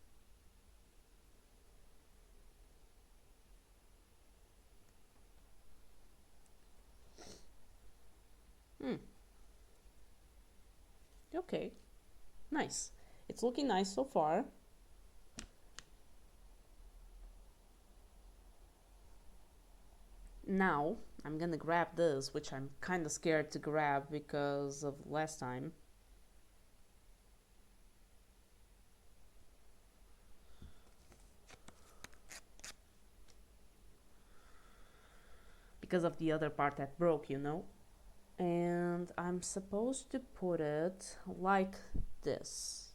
Okay, nice. It's looking nice so far. Now, I'm gonna grab this, which I'm kind of scared to grab because of last time. Because of the other part that broke, you know? And I'm supposed to put it like this.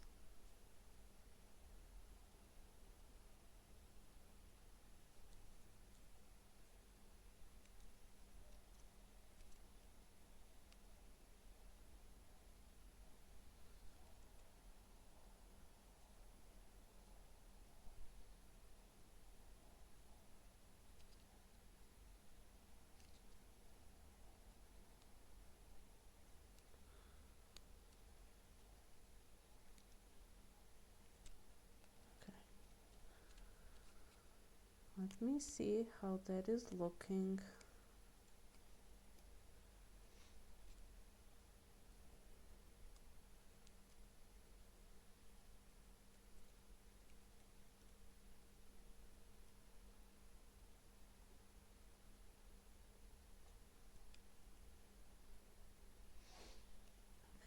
me see how that is looking.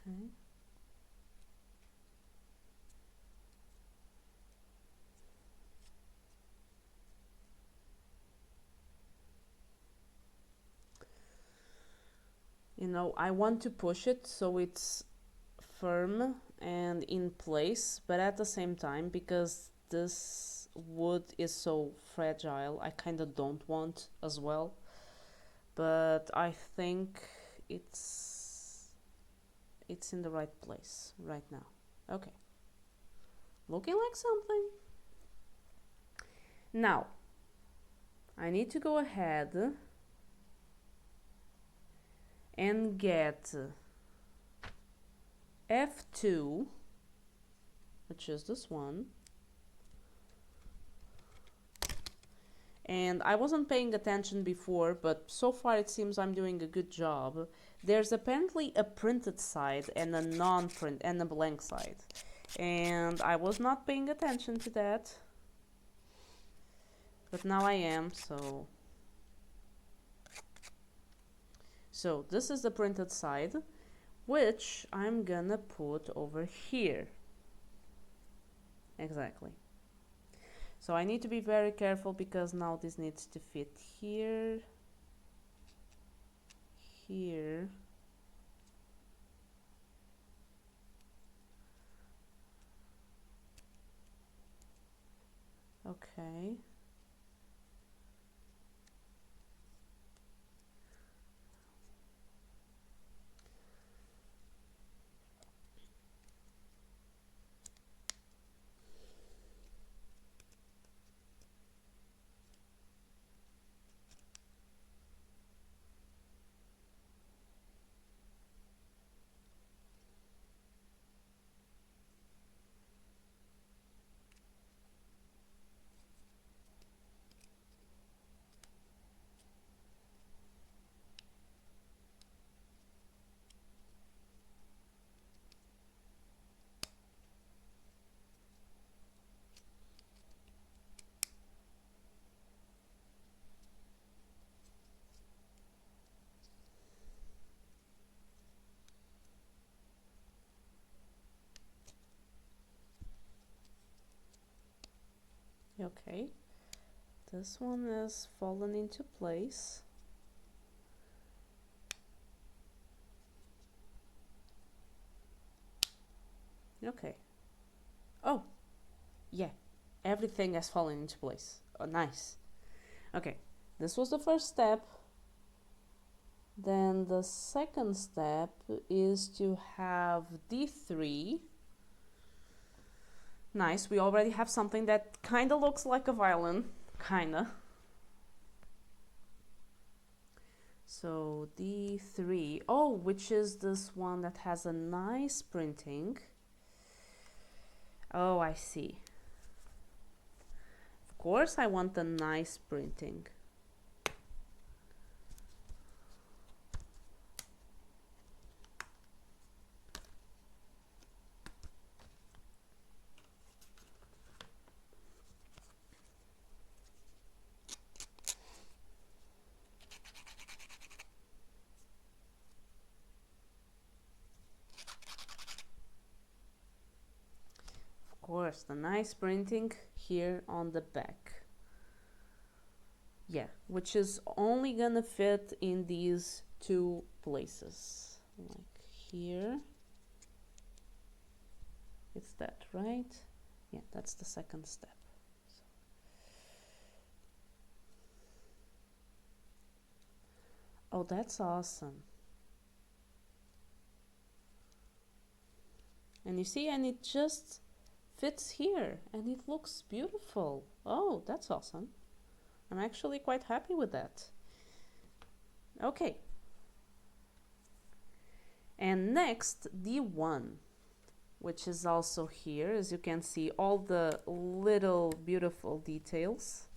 Okay. You know, I want to push it so it's firm and in place, but at the same time, because this wood is so fragile, I kind of don't want as well. But I think it's in the right place right now. Okay. Looking like something. Now, I need to go ahead and get F2, which is this one. And I wasn't paying attention before, but so far it seems I'm doing a good job. There's apparently a printed side and a non-print and a blank side. And I was not paying attention to that. But now I am, so... So this is the printed side, which I'm gonna put over here. Exactly. So I need to be very careful because now this needs to fit here, here, okay. Okay, this one is fallen into place. Okay. Oh, yeah, everything has fallen into place. Oh, nice. Okay, this was the first step. Then the second step is to have D3. Nice, we already have something that kind of looks like a violin, kinda. So D3, oh, which is this one that has a nice printing. Oh, I see. Of course I want the nice printing. Of course, the nice printing here on the back. Yeah, which is only gonna fit in these two places, like here. It's that, right? Yeah, that's the second step. Oh, that's awesome. And you see, and it just fits here and it looks beautiful. Oh, that's awesome. I'm actually quite happy with that. Okay. And next, D1, which is also here. As you can see, all the little beautiful details.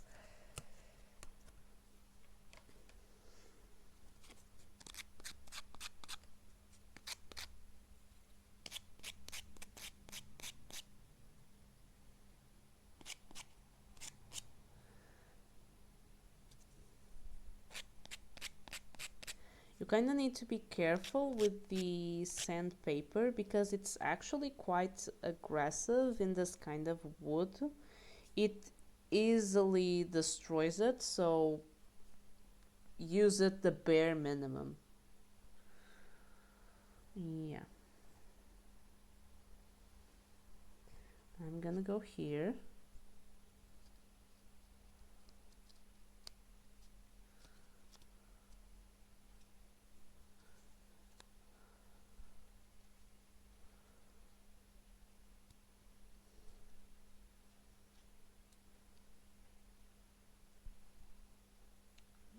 You kind of need to be careful with the sandpaper because it's actually quite aggressive in this kind of wood. It easily destroys it, so use it the bare minimum. Yeah. I'm gonna go here.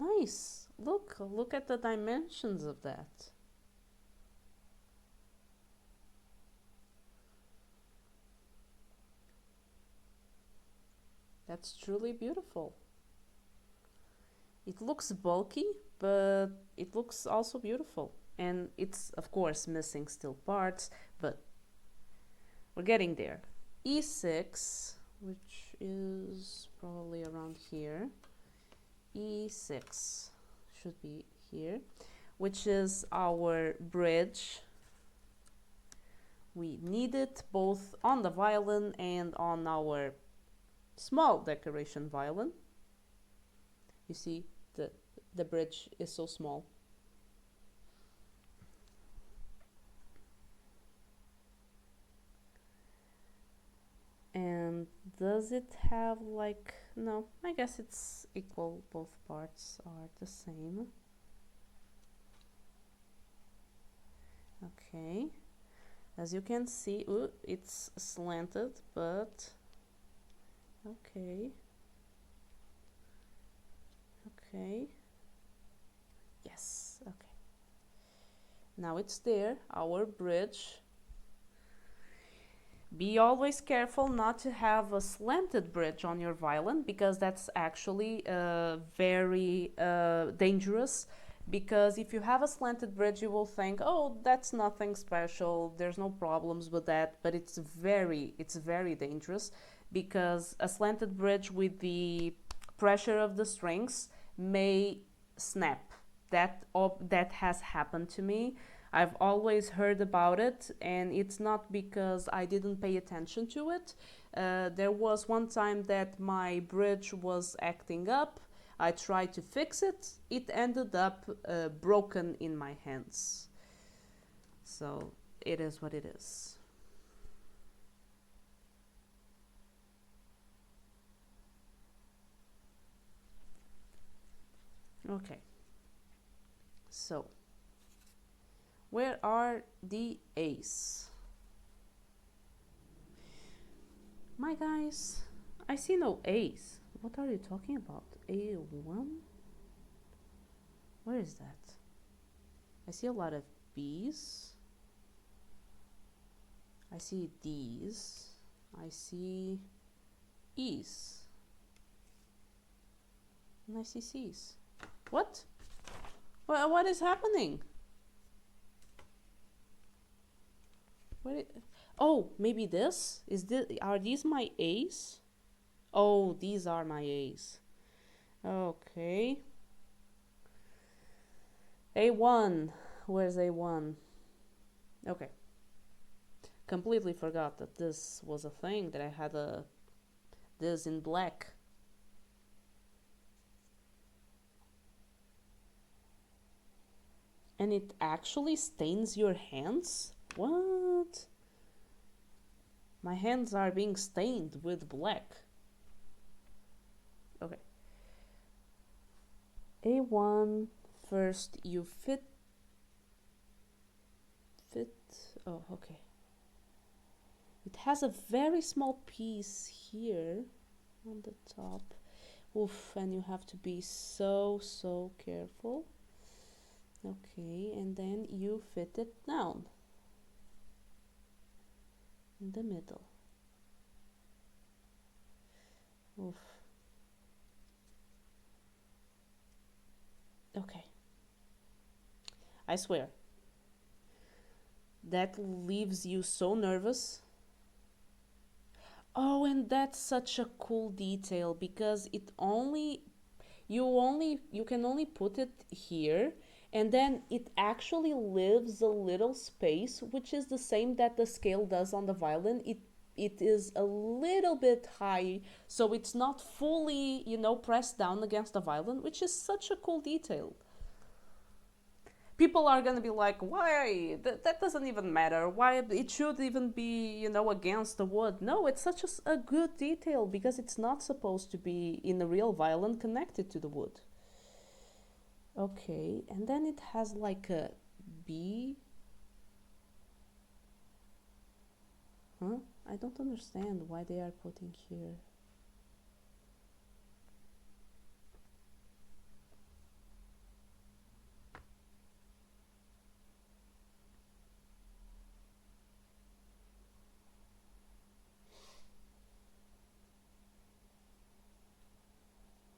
Nice. Look at the dimensions of that. That's truly beautiful. It looks bulky, but it looks also beautiful. And it's, of course, missing still parts, but we're getting there. E6, which is probably around here. E6 should be here, which is our bridge. We need it both on the violin and on our small decoration violin. You see, the bridge is so small. And does it have like, no, I guess it's equal, both parts are the same. Okay, as you can see, ooh, it's slanted, but okay. Okay. Yes, okay. Now it's there, our bridge. Be always careful not to have a slanted bridge on your violin because that's actually very dangerous. Because if you have a slanted bridge, you will think, oh, that's nothing special, there's no problems with that, but it's very dangerous because a slanted bridge with the pressure of the strings may snap. That has happened to me. I've always heard about it, and it's not because I didn't pay attention to it. There was one time that my bridge was acting up. I tried to fix it. It ended up broken in my hands. So it is what it is. Okay. So where are the A's? My guys, I see no A's. What are you talking about? A1? Where is that? I see a lot of B's. I see D's. I see E's. And I see C's. What? What is happening? Oh, maybe this? Are these my A's? Oh, these are my A's. Okay. A1. Where's A1? Okay. Completely forgot that this was a thing, that I had this in black. And it actually stains your hands? What? My hands are being stained with black. Okay. A1, first you fit. Oh, okay. It has a very small piece here on the top. Oof, and you have to be so careful. Okay, and then you fit it down in the middle. Oof. Okay. I swear. That leaves you so nervous. Oh, and that's such a cool detail because you can only put it here, And then it actually leaves a little space, which is the same that the scale does on the violin. It is a little bit high, so it's not fully, you know, pressed down against the violin, which is such a cool detail. People are gonna be like, why? That doesn't even matter. Why it should even be, you know, against the wood? No, it's such a good detail because it's not supposed to be in a real violin connected to the wood. Okay, and then it has like a B. Huh? I don't understand why they are putting here.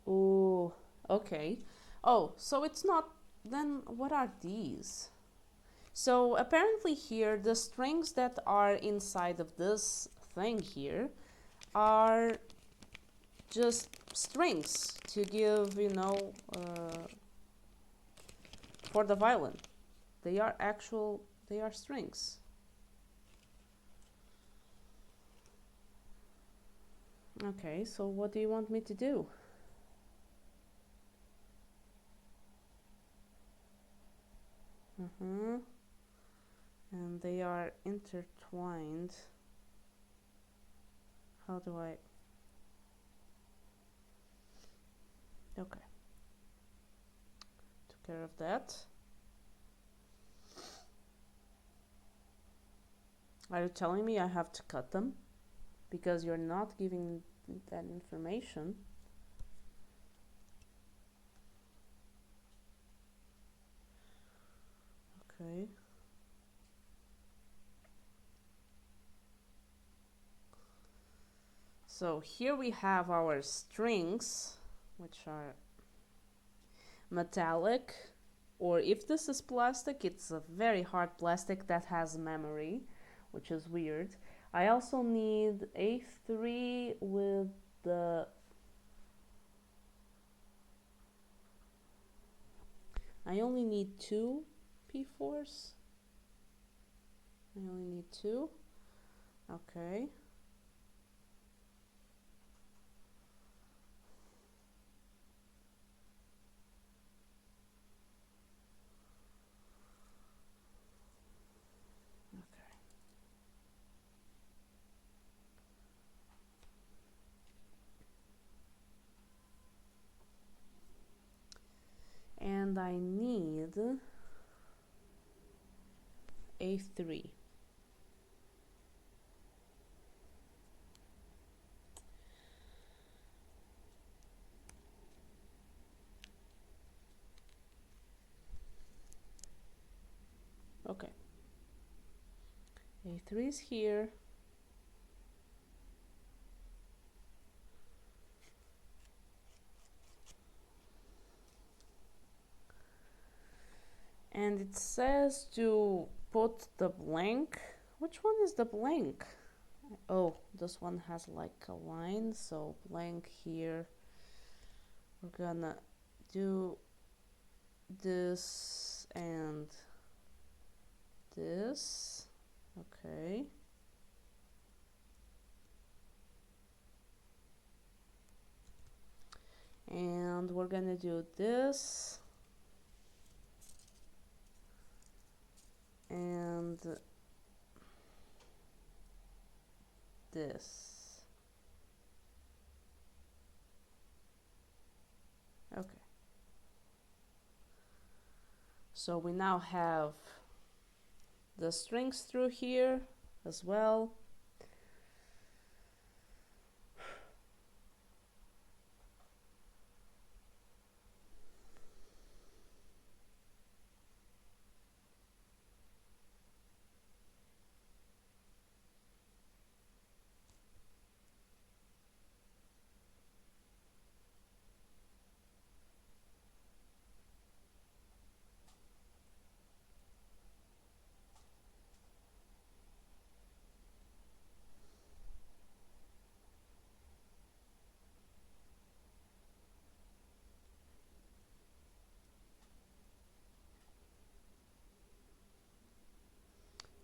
Oh, okay. Oh, so it's not. Then what are these? So apparently here, the strings that are inside of this thing here are just strings to give, you know, for the violin. They are strings. Okay, so what do you want me to do? And they are intertwined. How do I... Okay. Took care of that. Are you telling me I have to cut them? Because you're not giving that information. Okay. So here we have our strings, which are metallic, or if this is plastic, it's a very hard plastic that has memory, which is weird. I also need A3 with the... I only need 2 P4s. I only need 2. Okay. And I need A3. Okay. A3 is here. And it says to put the blank. Which one is the blank? Oh, this one has like a line, so blank here. We're gonna do this and this. Okay. And we're gonna do this and this. Okay. So we now have the strings through here as well.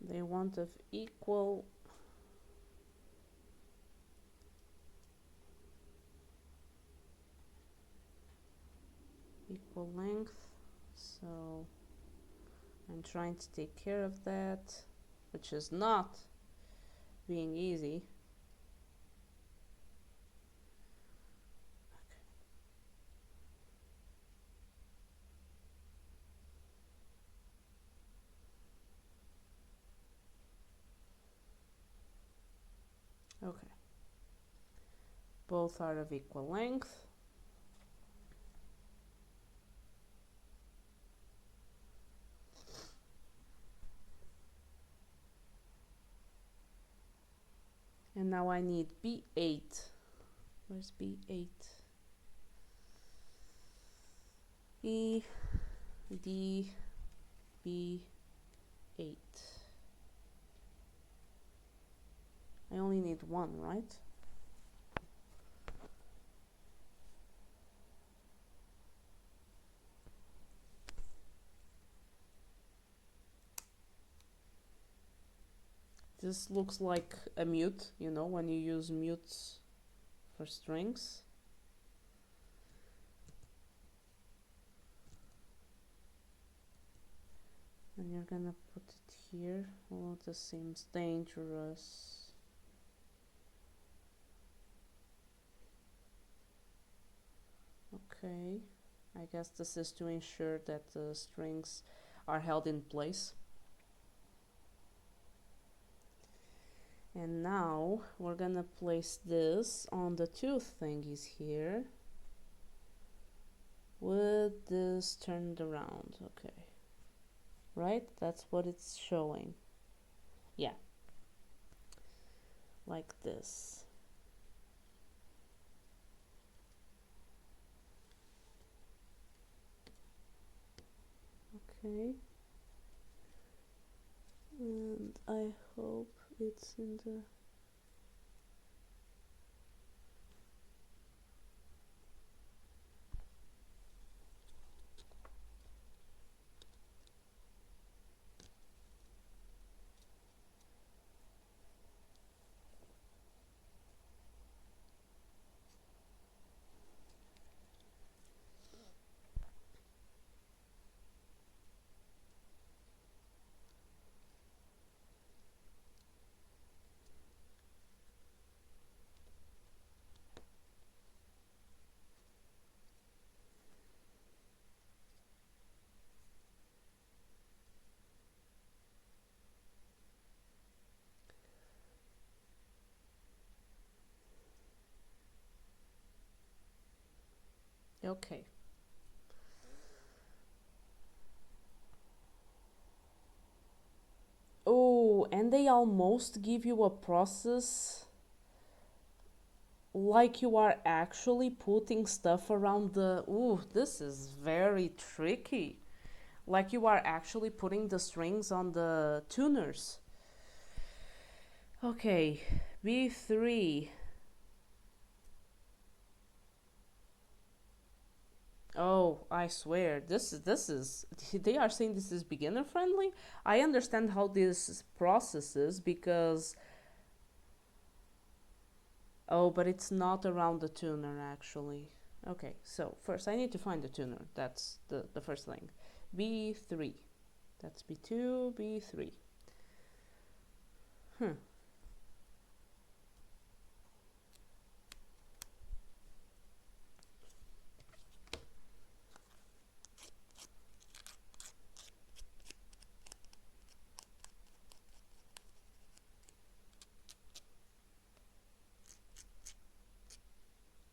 They want of equal length, so I'm trying to take care of that, which is not being easy. Okay, both are of equal length. And now I need B8. Where's B8? E, D, B8. I only need one, right? This looks like a mute, you know, when you use mutes for strings. And you're gonna put it here. Oh, this seems dangerous. Okay, I guess this is to ensure that the strings are held in place. And now we're gonna place this on the two thingies here with this turned around. Okay, right? That's what it's showing. Yeah, like this. Okay, and I hope it's in the okay. Oh, and they almost give you a process like you are actually putting stuff around the... Ooh, this is very tricky. Like you are actually putting the strings on the tuners. Okay, B3. Oh, I swear, this is they are saying this is beginner friendly. I understand how this processes because... Oh, but it's not around the tuner actually. Okay, so first I need to find the tuner. That's the first thing. B3. That's B2, B3.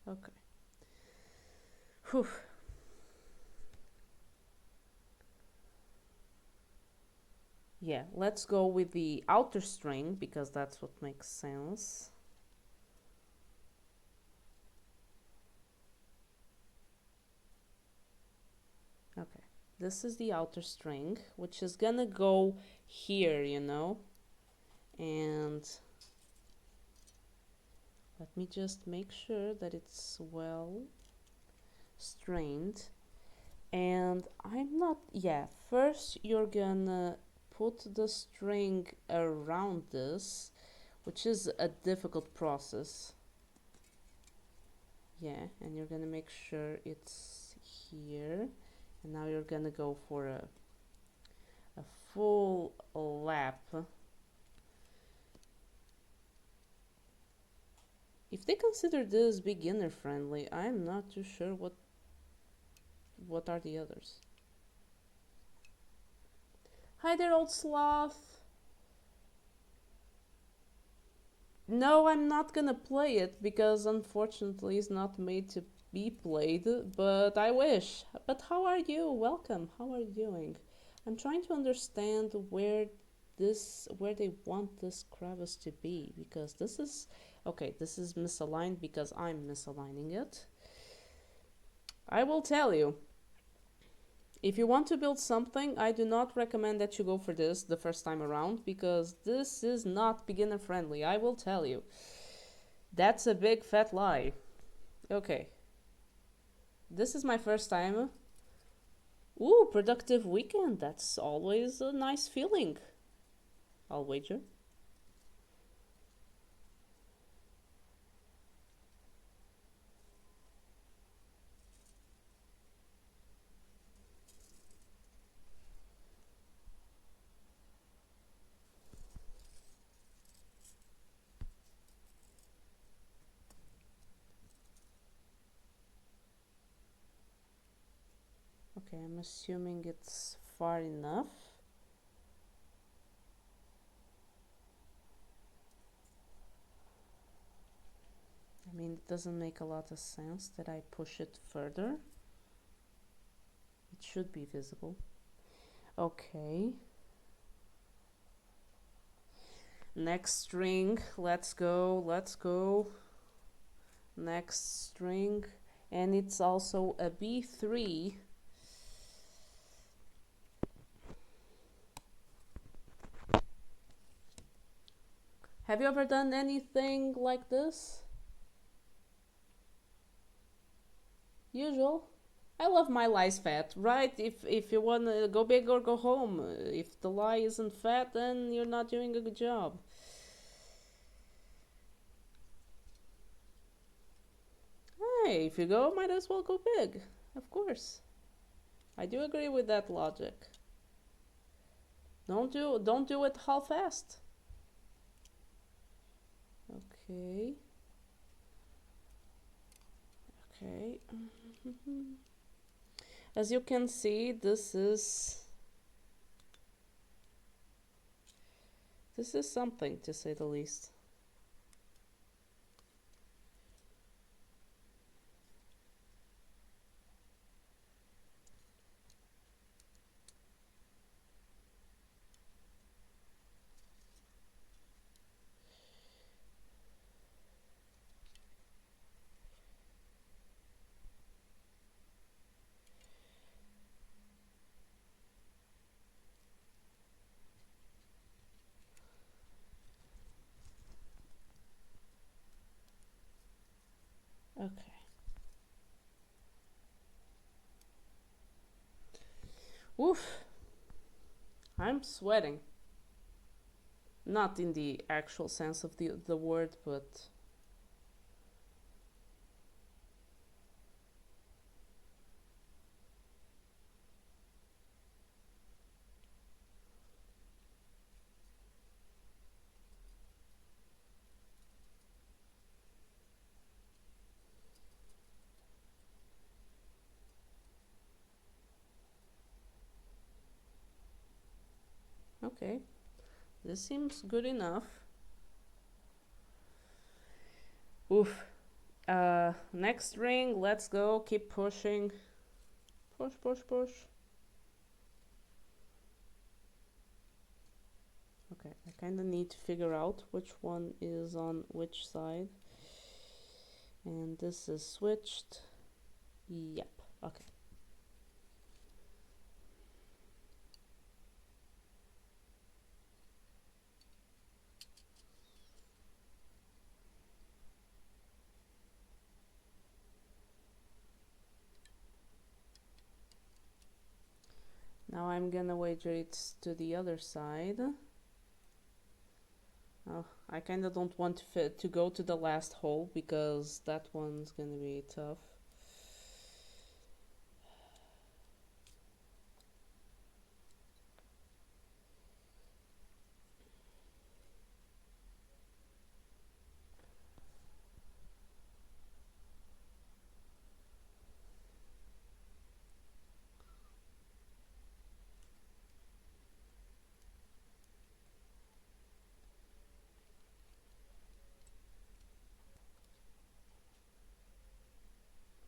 Okay. Whew. Yeah, let's go with the outer string because that's what makes sense. Okay, this is the outer string, which is gonna go here, you know, and let me just make sure that it's well strained. And I'm not... Yeah, first you're gonna put the string around this, which is a difficult process. Yeah, and you're gonna make sure it's here, and now you're gonna go for a full lap. If they consider this beginner friendly, I'm not too sure what are the others. Hi there, old sloth. No, I'm not gonna play it because unfortunately it's not made to be played, but I wish. But how are you? Welcome. How are you doing? I'm trying to understand where they want this crevice to be, because this is okay, this is misaligned because I'm misaligning it. I will tell you, if you want to build something, I do not recommend that you go for this the first time around, because this is not beginner friendly, I will tell you. That's a big fat lie. Okay. This is my first time. Ooh, productive weekend. That's always a nice feeling. I'll wager. Okay, I'm assuming it's far enough. I mean, it doesn't make a lot of sense that I push it further. It should be visible. Okay. Next string, let's go, let's go. Next string, and it's also a B3. Have you ever done anything like this? Usual? I love my lies fat, right? If you want to go big or go home. If the lie isn't fat, then you're not doing a good job. Hey, if you go, might as well go big. Of course. I do agree with that logic. Don't do it half-assed. Okay. Okay. As you can see, this is something, to say the least. Okay. Oof. I'm sweating. Not in the actual sense of the word, but... Okay. This seems good enough. Oof. Next ring, let's go. Keep pushing. Push, push, push. Okay, I kind of need to figure out which one is on which side. And this is switched. Yep, okay. Now I'm gonna wager it to the other side. Oh, I kinda don't want to go to the last hole because that one's gonna be tough.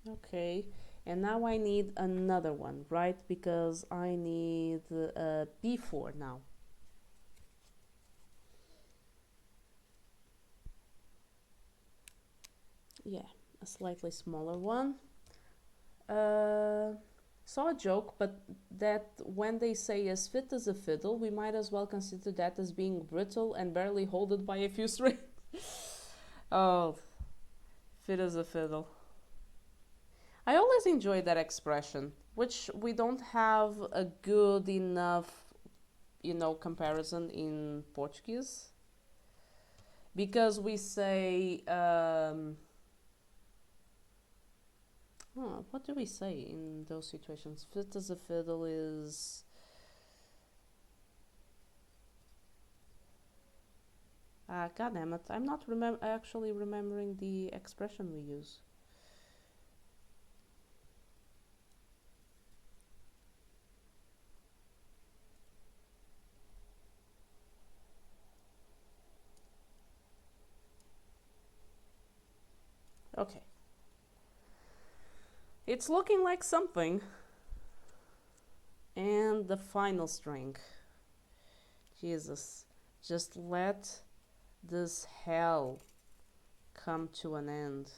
Okay, and now I need another one, right? Because I need a B4 now. Yeah, a slightly smaller one. Saw a joke, but that when they say as fit as a fiddle, we might as well consider that as being brittle and barely holded by a few strings. Oh, fit as a fiddle. I always enjoy that expression, which we don't have a good enough, comparison in Portuguese. Because we say, what do we say in those situations? Fit as a fiddle is. God damn it! I'm not actually remembering the expression we use. Okay. It's looking like something. And the final string. Jesus. Just let this hell come to an end.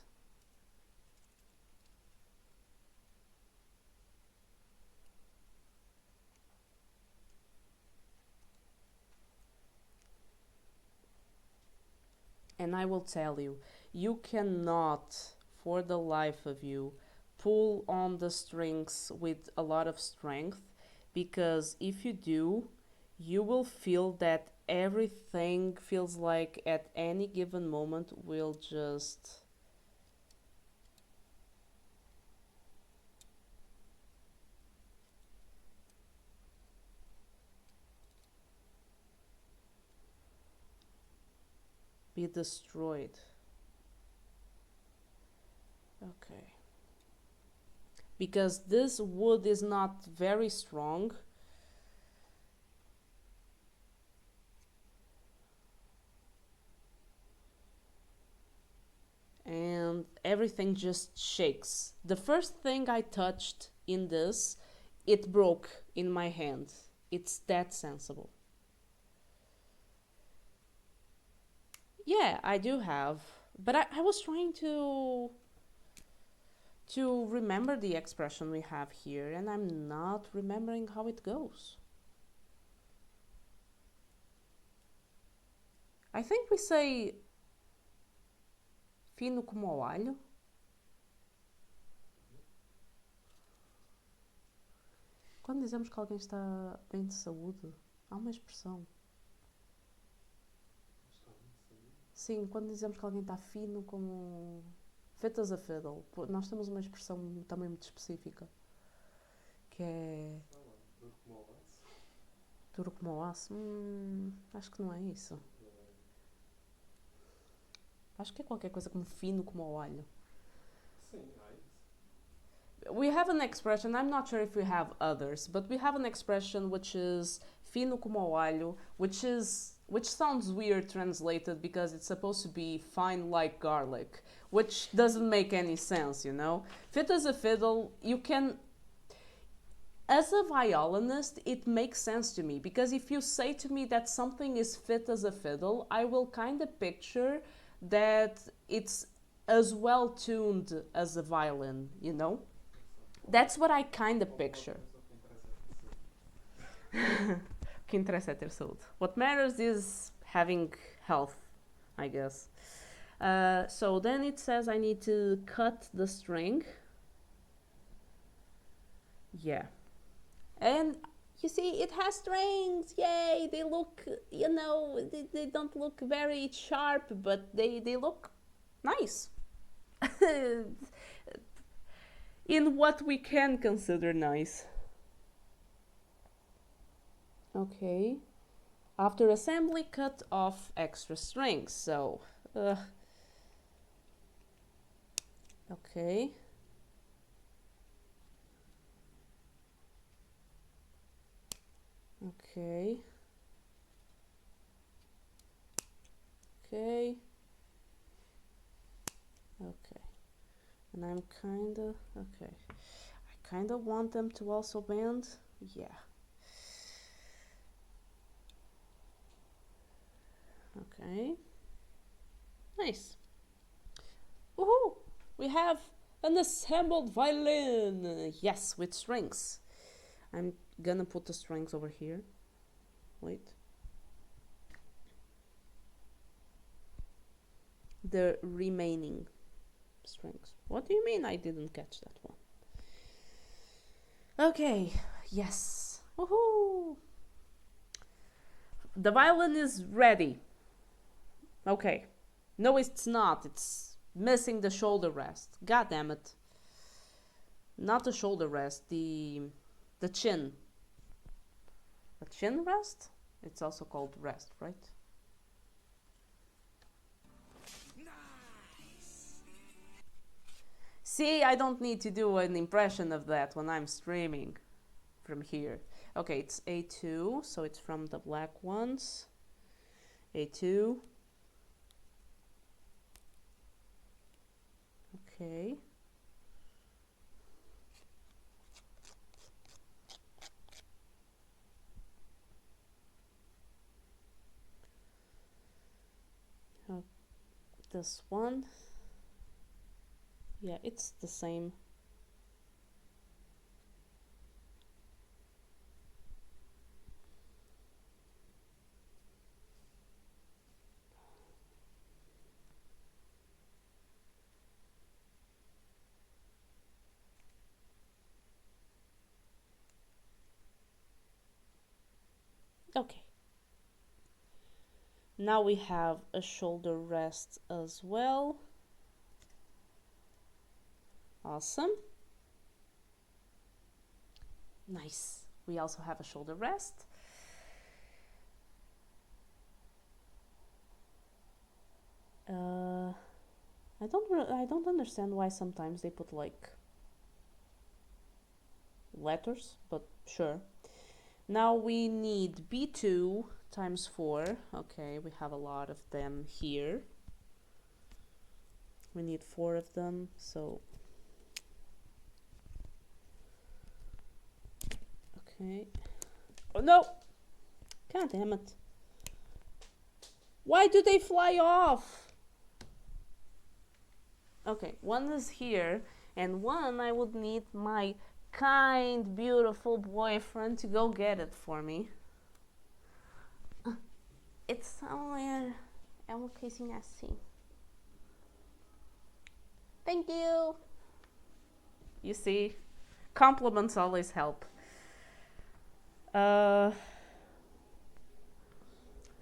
And I will tell you, you cannot, for the life of you, pull on the strings with a lot of strength, because if you do, you will feel that everything feels like at any given moment will just be destroyed. Okay. Because this wood is not very strong. And everything just shakes. The first thing I touched in this, it broke in my hand. It's that sensible. Yeah, I do have. But I was trying to remember the expression we have here, and I'm not remembering how it goes. I think we say fino como o alho. Quando dizemos que alguém está bem de saúde, há uma expressão. Sim, quando dizemos que alguém está fino como fit as a fiddle, nós temos uma expressão também muito específica, que é duro como o aço. Acho que não é isso. Acho que é qualquer coisa como fino como o alho. Sim, we have an expression, I'm not sure if we have others, but we have an expression which is fino como o alho, which sounds weird translated because it's supposed to be fine like garlic, which doesn't make any sense, you know? Fit as a fiddle, you can... As a violinist, it makes sense to me, because if you say to me that something is fit as a fiddle, I will kind of picture that it's as well tuned as a violin, you know? That's what I kind of picture. O que interessa é ter saúde. What matters is having health, I guess. So then it says I need to cut the string. Yeah. And You see, it has strings. Yay! They look, you know, they don't look very sharp, but they look nice. In what we can consider nice. Okay. After assembly, cut off extra strings. So, okay. Okay. Okay. Okay. And I'm kinda, okay. I kinda want them to also bend. Yeah. Okay. Nice. Woohoo! We have an assembled violin. Yes, with strings. I'm gonna put the strings over here. Wait. The remaining strings. What do you mean I didn't catch that one? Okay, yes. Woohoo! The violin is ready. Okay. No, it's not. It's missing the shoulder rest. God damn it. Not the shoulder rest, the chin. The chin rest? It's also called rest, right? Nice. See, I don't need to do an impression of that when I'm streaming from here. Okay, it's A2, so it's from the black ones. A2. Okay. This one. Yeah, it's the same. Okay. Now we have a shoulder rest as well. Awesome. Nice. We also have a shoulder rest. I don't understand why sometimes they put like letters, but sure. Now we need B2 times 4. Okay, we have a lot of them here. We need 4 of them, so okay. Oh no! God damn it. Why do they fly off? Okay, one is here, and one I would need my kind, beautiful boyfriend to go get it for me. It's somewhere. É uma coisinha assim. Thank you. You see, compliments always help.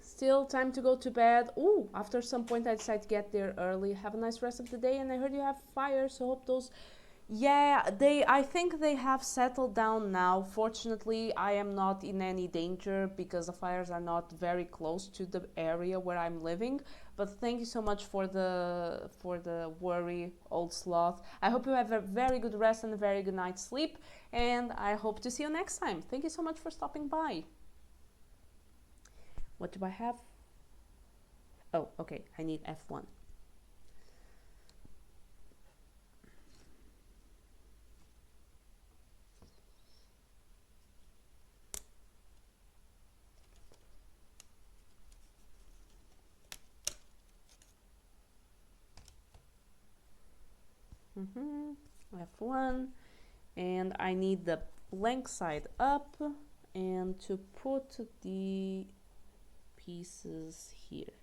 Still time to go to bed. Ooh, after some point I decided to get there early. Have a nice rest of the day, and I heard you have fire, so hope those... Yeah, I think they have settled down now. Fortunately, I am not in any danger because the fires are not very close to the area where I'm living. But thank you so much for the worry, old sloth. I hope you have a very good rest and a very good night's sleep, and I hope to see you next time. Thank you so much for stopping by. What do I have? Oh, okay, I need F1. F1, and I need the blank side up and to put the pieces here.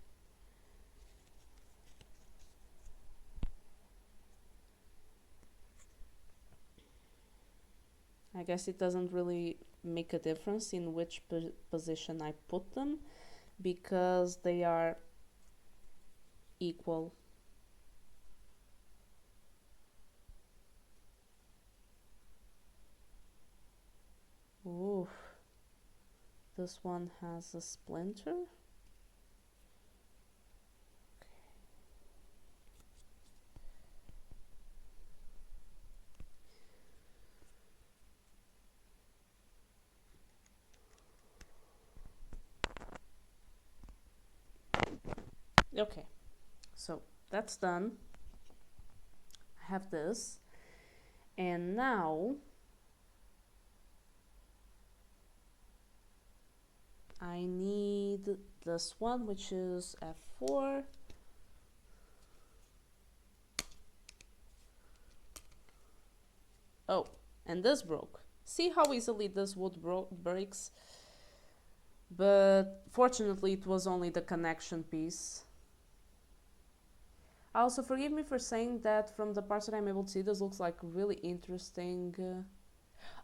I guess it doesn't really make a difference in which position I put them because they are equal. Oof. This one has a splinter. Okay, so that's done. I have this, and now I need this one, which is F4. Oh, and this broke. See how easily this wood breaks? But fortunately it was only the connection piece. Also, forgive me for saying that from the parts that I'm able to see, this looks like really interesting.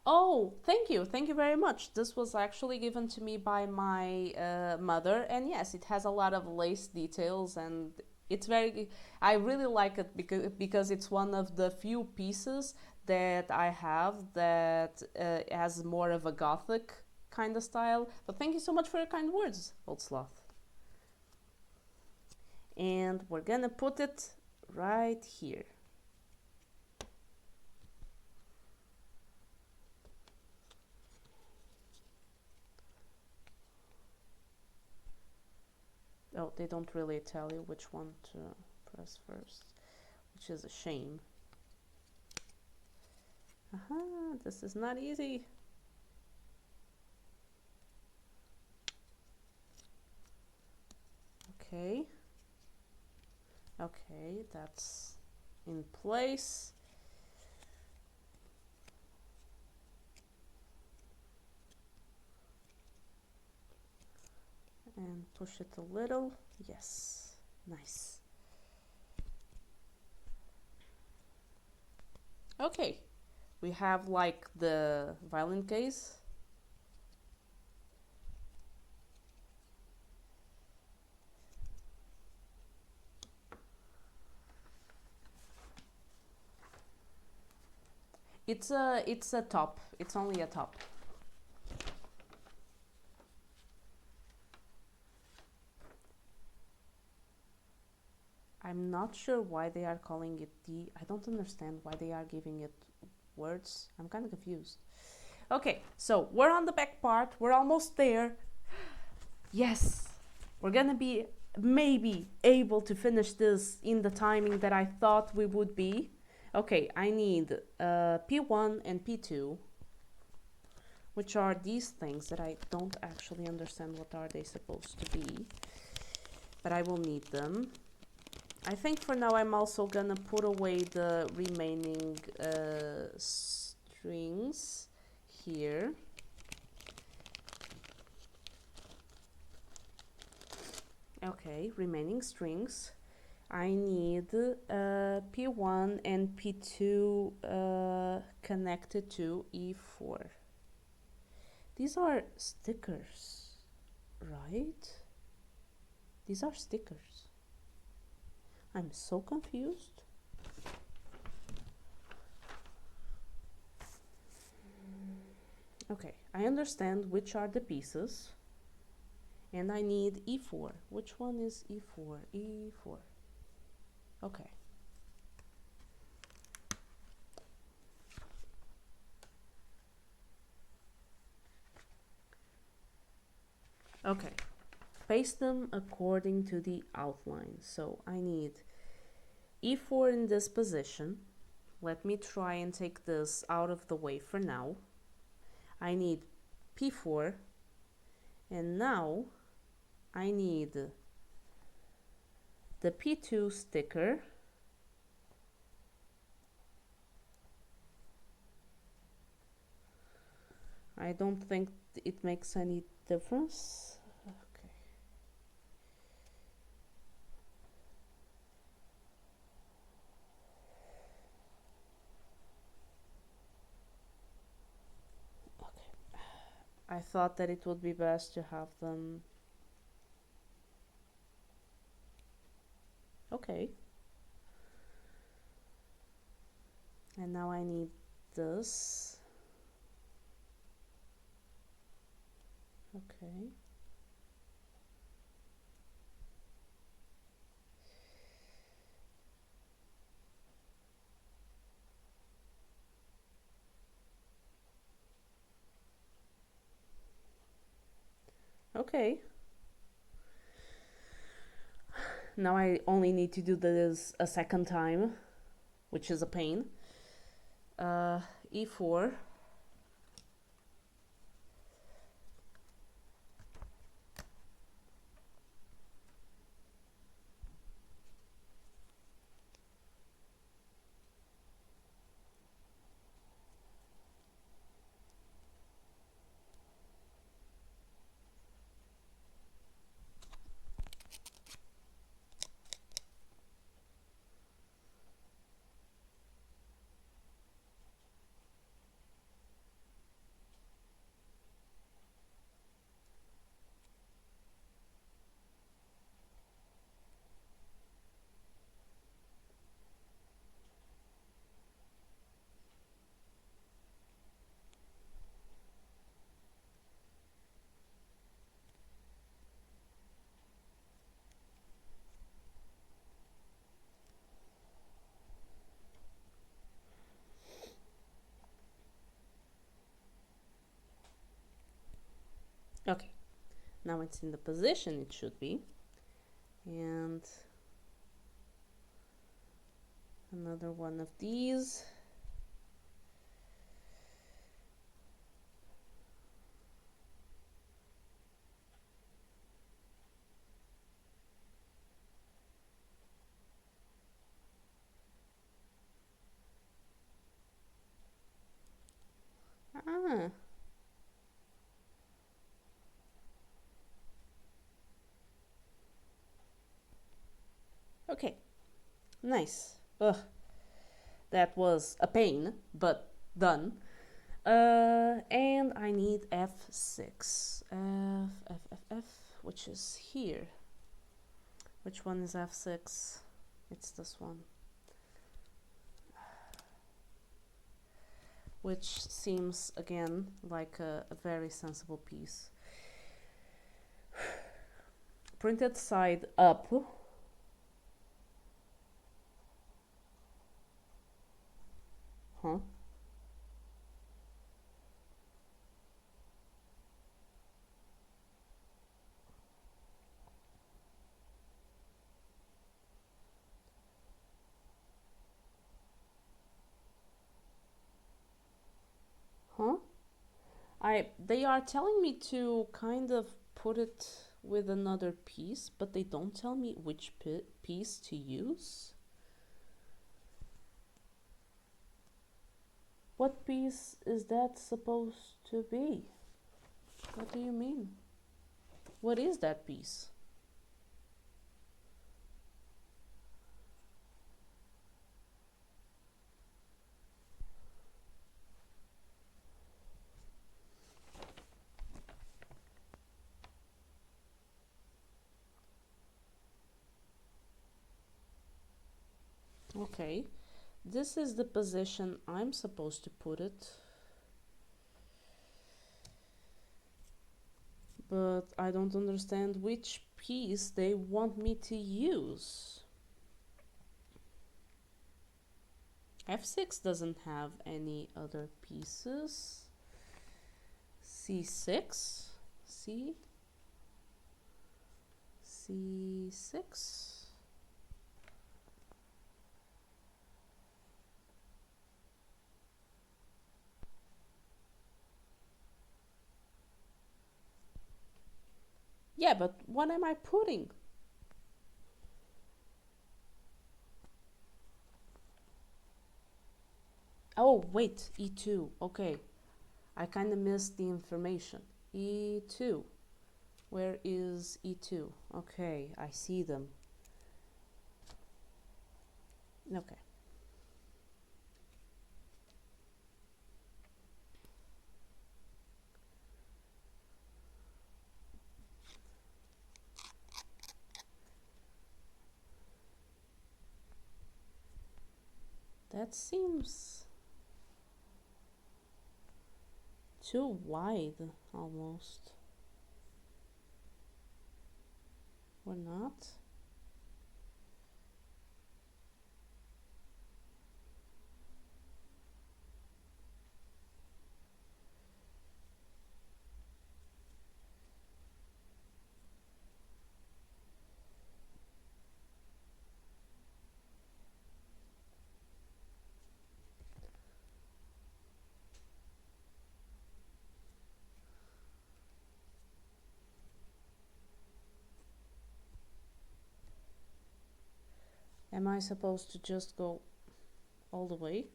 Oh, thank you very much. This was actually given to me by my mother, and yes, it has a lot of lace details, and it's very, I really like it because it's one of the few pieces that I have that has more of a gothic kind of style. But thank you so much for your kind words, Old Sloth. And we're gonna put it right here. Oh, they don't really tell you which one to press first, which is a shame. Aha, this is not easy. Okay. Okay, that's in place. And push it a little. Yes, nice. Okay, we have like the violin case. It's a top. It's only a top. I'm not sure why they are calling it D. I don't understand why they are giving it words. I'm kind of confused. Okay, so we're on the back part. We're almost there. Yes, we're gonna be maybe able to finish this in the timing that I thought we would be. Okay, I need P1 and P2, which are these things that I don't actually understand what are they supposed to be, but I will need them. I think for now I'm also gonna put away the remaining strings here. Okay, remaining strings. I need P1 and P2 connected to E4. These are stickers, right? These are stickers. I'm so confused. Okay, I understand which are the pieces. And I need E4. Which one is E4? E4. Okay. Okay. Paste them according to the outline. So I need E4 in this position. Let me try and take this out of the way for now. I need P4. And now I need the P2 sticker. I don't think it makes any difference. Okay. I thought that it would be best to have them. Okay. And now I need this. Okay. Okay. Now I only need to do this a second time, which is a pain. E4. Okay, now it's in the position it should be. And another one of these. Ah. Okay, nice. Ugh, that was a pain, but done. And I need F6. F, which is here. Which one is F6? It's this one. Which seems, again, like a very sensible piece. Printed side up. Huh? Huh? They are telling me to kind of put it with another piece, but they don't tell me which piece to use. What piece is that supposed to be? What do you mean? What is that piece? Okay, this is the position I'm supposed to put it. But I don't understand which piece they want me to use. F6 doesn't have any other pieces. C6, C6. Yeah, but what am I putting? Oh, wait, E2. Okay. I kind of missed the information. E2. Where is E2? Okay, I see them. Okay. That seems too wide, almost. Or not? Am I supposed to just go all the way?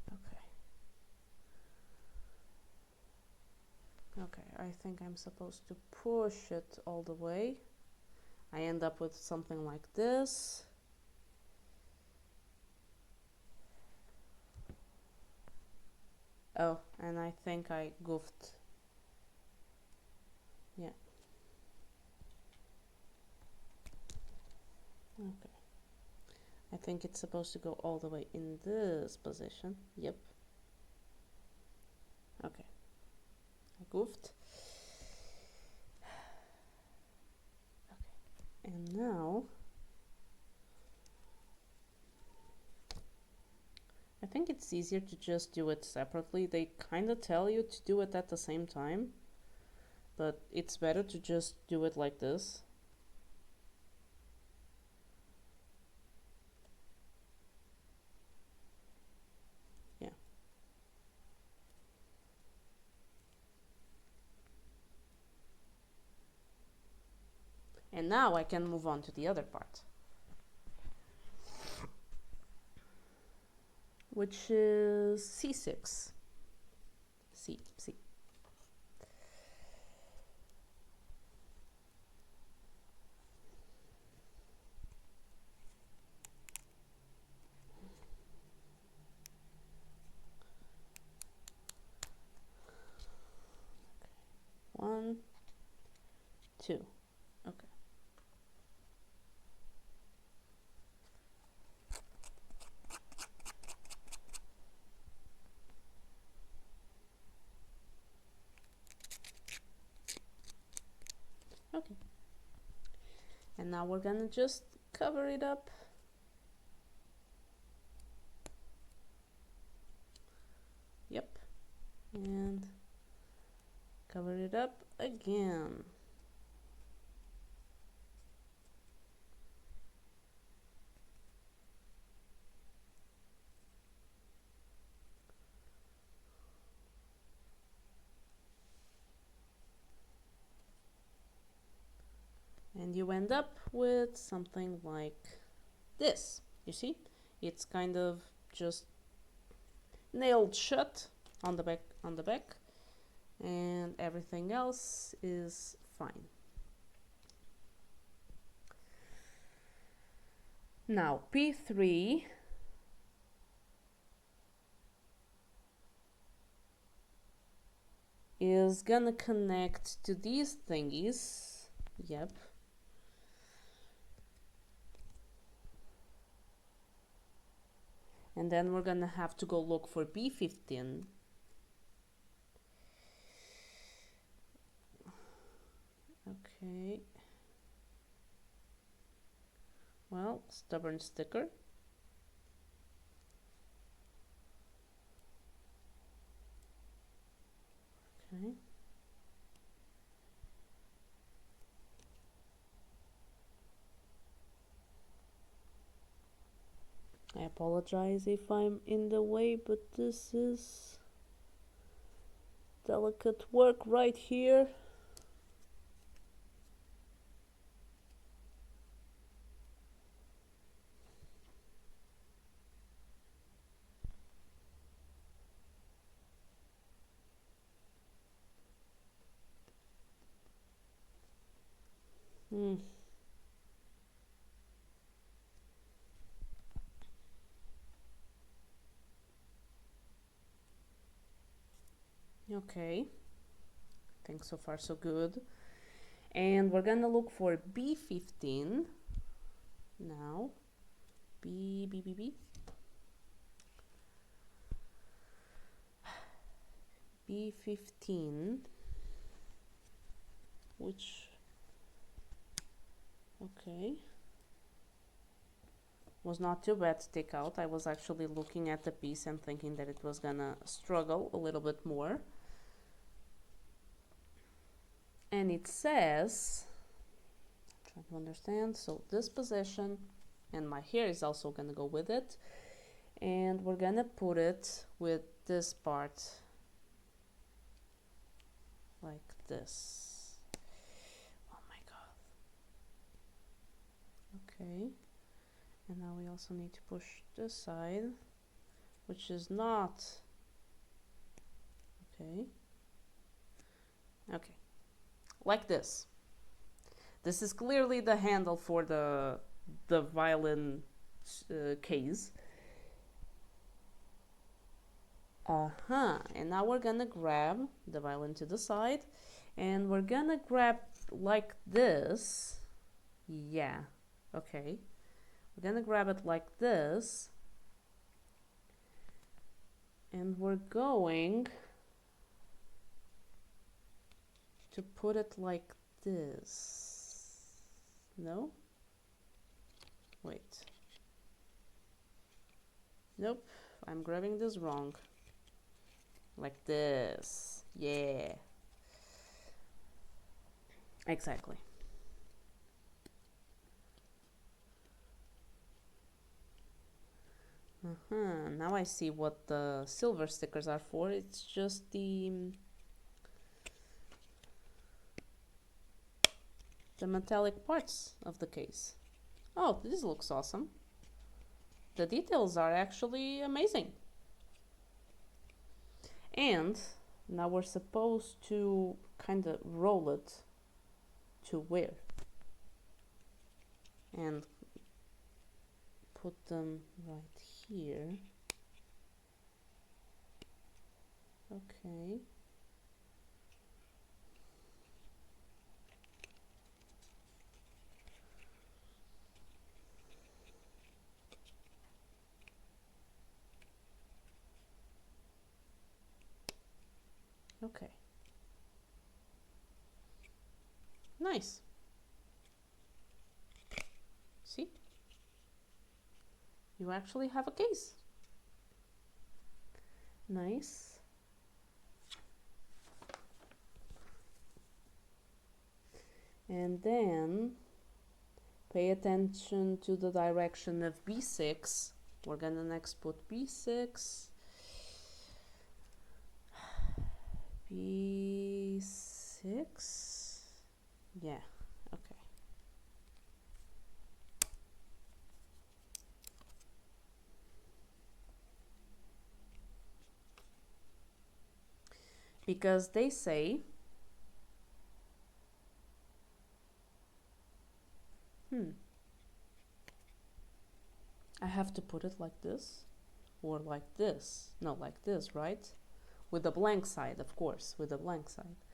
Okay. Okay, I think I'm supposed to push it all the way. I end up with something like this. Oh, and I think I goofed. Yeah. Okay. I think it's supposed to go all the way in this position. Yep. Okay. I goofed. Okay. And now I think it's easier to just do it separately. They kind of tell you to do it at the same time, but it's better to just do it like this. Yeah. And now I can move on to the other part, which is C6. C. 1, 2. Okay. Okay. And now we're gonna just cover it up. Yep. And cover it up again. And you end up with something like this. You see? It's kind of just nailed shut on the back, and everything else is fine. Now P3 is gonna connect to these thingies. Yep. And then we're gonna have to go look for B15. Okay. Well, stubborn sticker. Okay. I apologize if I'm in the way, but this is delicate work right here. Okay, I think so far so good. And we're gonna look for B15 now. B15, which, okay, was not too bad to take out. I was actually looking at the piece and thinking that it was gonna struggle a little bit more. And it says, I'm trying to understand, so this position, and my hair is also gonna go with it, and we're gonna put it with this part like this. Oh my god. Okay, and now we also need to push this side, which is not okay. Okay, like this. This is clearly the handle for the violin case. And now we're gonna grab the violin to the side, and we're gonna grab like this. Yeah, okay. We're gonna grab it like this, and we're going to put it like this. No? Wait. Nope, I'm grabbing this wrong. Like this. Yeah. Exactly. Now I see what the silver stickers are for. It's just the metallic parts of the case. Oh, this looks awesome. The details are actually amazing. And now we're supposed to kind of roll it to where? And put them right here. Okay. Okay. Nice. See? You actually have a case. Nice. And then pay attention to the direction of B6. We're gonna next put B6. B6. Yeah, okay. Because they say I have to put it like this or like this. No, like this, right? With the blank side, of course, with the blank side.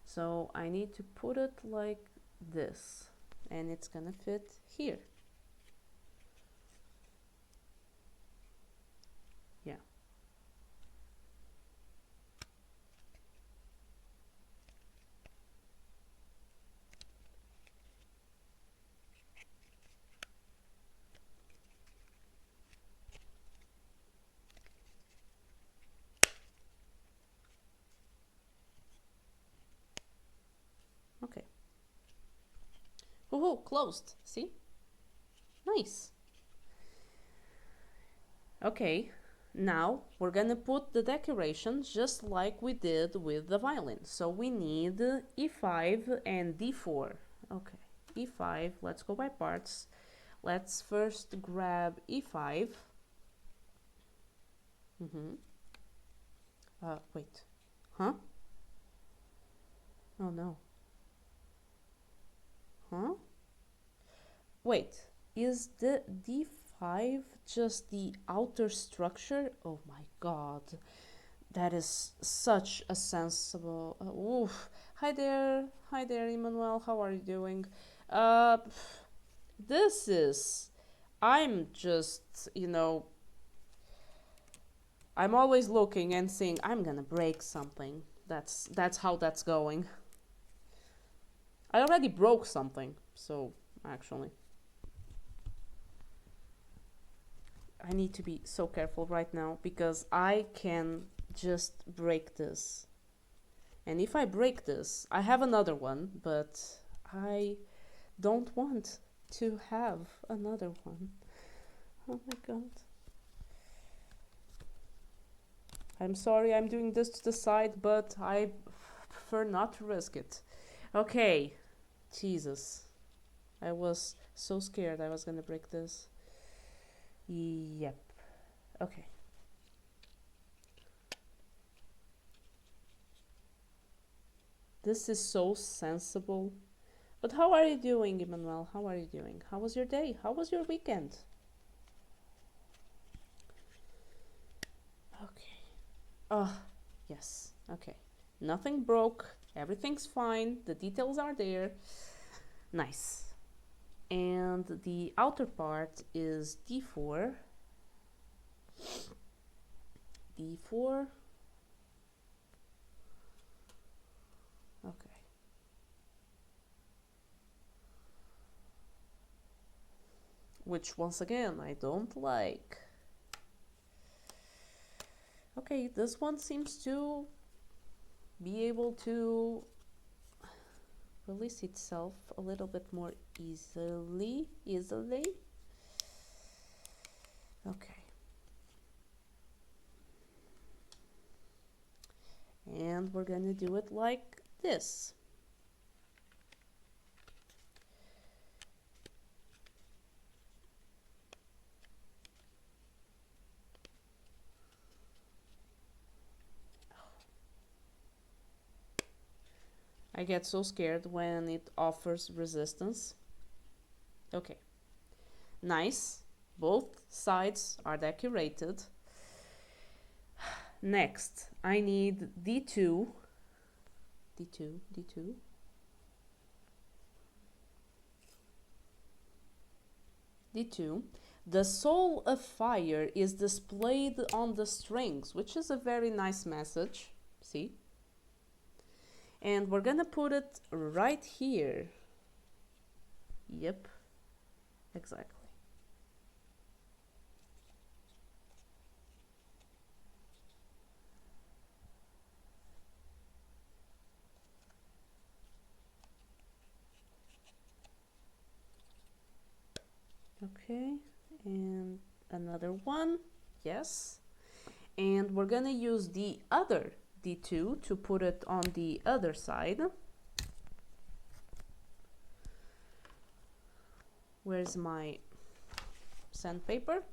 So I need to put it like this, and it's gonna fit here. Yeah. Okay. Woohoo, closed. See? Nice. Okay, now we're gonna put the decorations just like we did with the violin. So we need E5 and D4. Okay, E5, let's go by parts. Let's first grab E5. Wait. Huh? Oh no. Huh? Wait, is the D5 just the outer structure? Oh my god. That is such a sensible... oof. Hi there, Emmanuel. How are you doing? This is I'm just, you know, I'm always looking and saying, I'm gonna break something. That's how that's going. I already broke something, so actually. I need to be so careful right now because I can just break this. And if I break this, I have another one, but I don't want to have another one. Oh my god. I'm sorry I'm doing this to the side, but I prefer not to risk it. Okay. Jesus. I was so scared I was gonna break this. Yep. Okay. This is so sensible. But how are you doing, Emmanuel? How are you doing? How was your day? How was your weekend? Okay. Oh, yes. Okay. Nothing broke. Everything's fine. The details are there. Nice. And the outer part is D4. D4. Okay. Which, once again, I don't like. Okay, this one seems to be able to release itself a little bit more easily. Okay. And we're gonna do it like this. I get so scared when it offers resistance. Okay. Nice. Both sides are decorated. Next, I need D2. D2. D2. The soul of fire is displayed on the strings, which is a very nice message. See? And we're gonna put it right here. Yep, exactly. Okay, and another one, yes. And we're gonna use the other D2 to put it on the other side. Where's my sandpaper?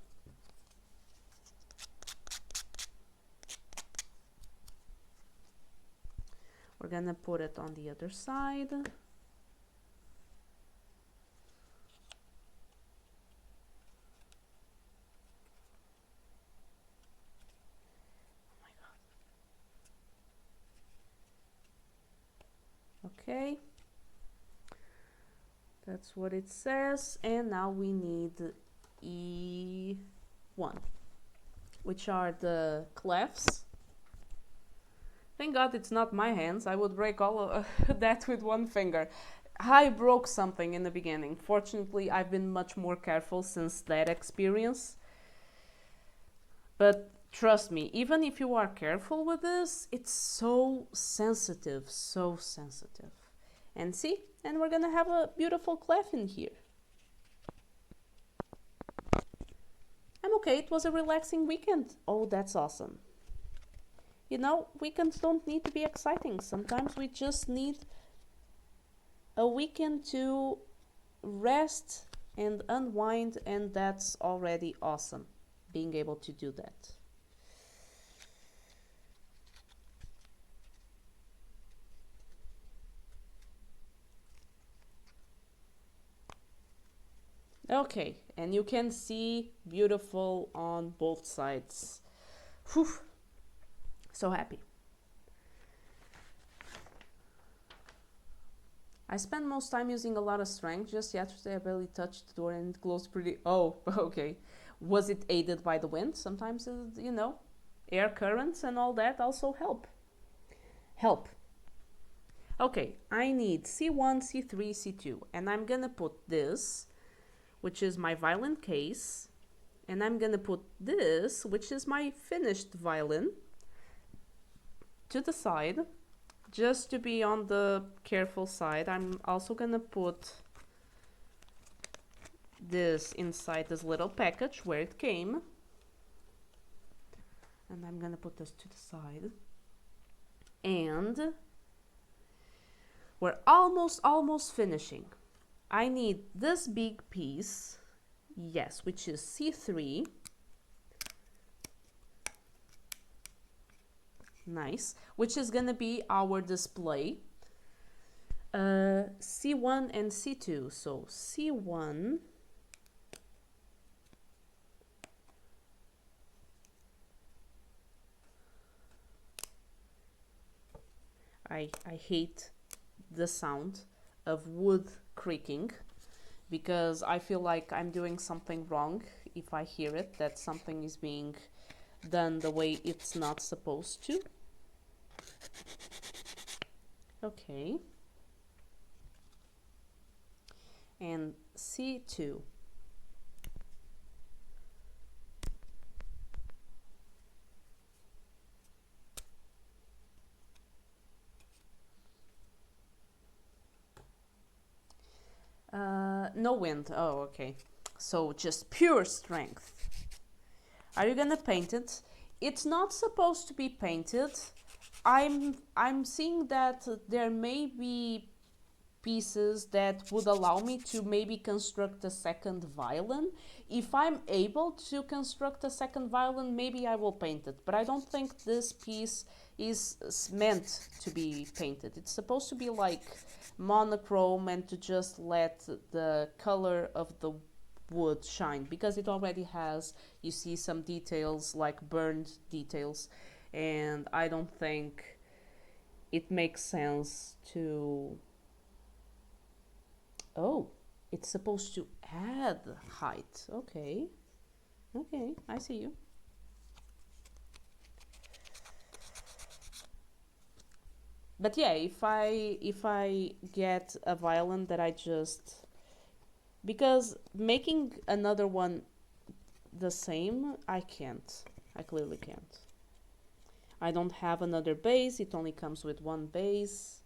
We're gonna put it on the other side. Okay, that's what it says. And now we need E1, which are the clefs. Thank God it's not my hands. I would break all of that with one finger. I broke something in the beginning. Fortunately, I've been much more careful since that experience. But trust me, even if you are careful with this, it's so sensitive, so sensitive. And see, and we're gonna have a beautiful clef in here. I'm okay, it was a relaxing weekend. Oh, that's awesome. You know, weekends don't need to be exciting. Sometimes we just need a weekend to rest and unwind, and that's already awesome, being able to do that. Okay, and you can see beautiful on both sides. Whew. So happy. I spend most time using a lot of strength. Just yesterday I barely touched the door and it closed pretty... Oh, okay. Was it aided by the wind? Sometimes, you know, air currents and all that also help. Okay, I need C1, C3, C2. And I'm gonna put this, which is my violin case. And I'm gonna put this, which is my finished violin, to the side. Just to be on the careful side, I'm also gonna put this inside this little package where it came. And I'm gonna put this to the side. And we're almost finishing. I need this big piece, yes, which is C3. Nice, which is gonna be our display. C1 and C2. So C1, I hate the sound of wood creaking because I feel like I'm doing something wrong if I hear it, that something is being done the way it's not supposed to. Okay. And C2. No wind. Oh, okay. So just pure strength. Are you gonna paint it? It's not supposed to be painted. I'm seeing that there may be pieces that would allow me to maybe construct a second violin. If I'm able to construct a second violin, maybe I will paint it. But I don't think this piece is meant to be painted. It's supposed to be like monochrome and to just let the color of the wood shine, because it already has, you see, some details like burned details, and I don't think it makes sense to... Oh, it's supposed to add height. Okay, I see you. But yeah, if I get a violin that I just... Because making another one the same, I can't. I clearly can't. I don't have another base. It only comes with one base.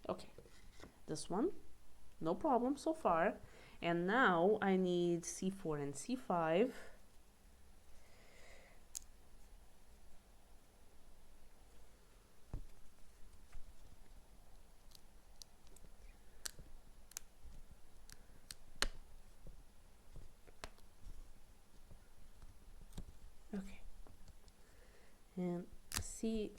Okay, this one, no problem so far. And now I need C4 and C5. Okay, and C5.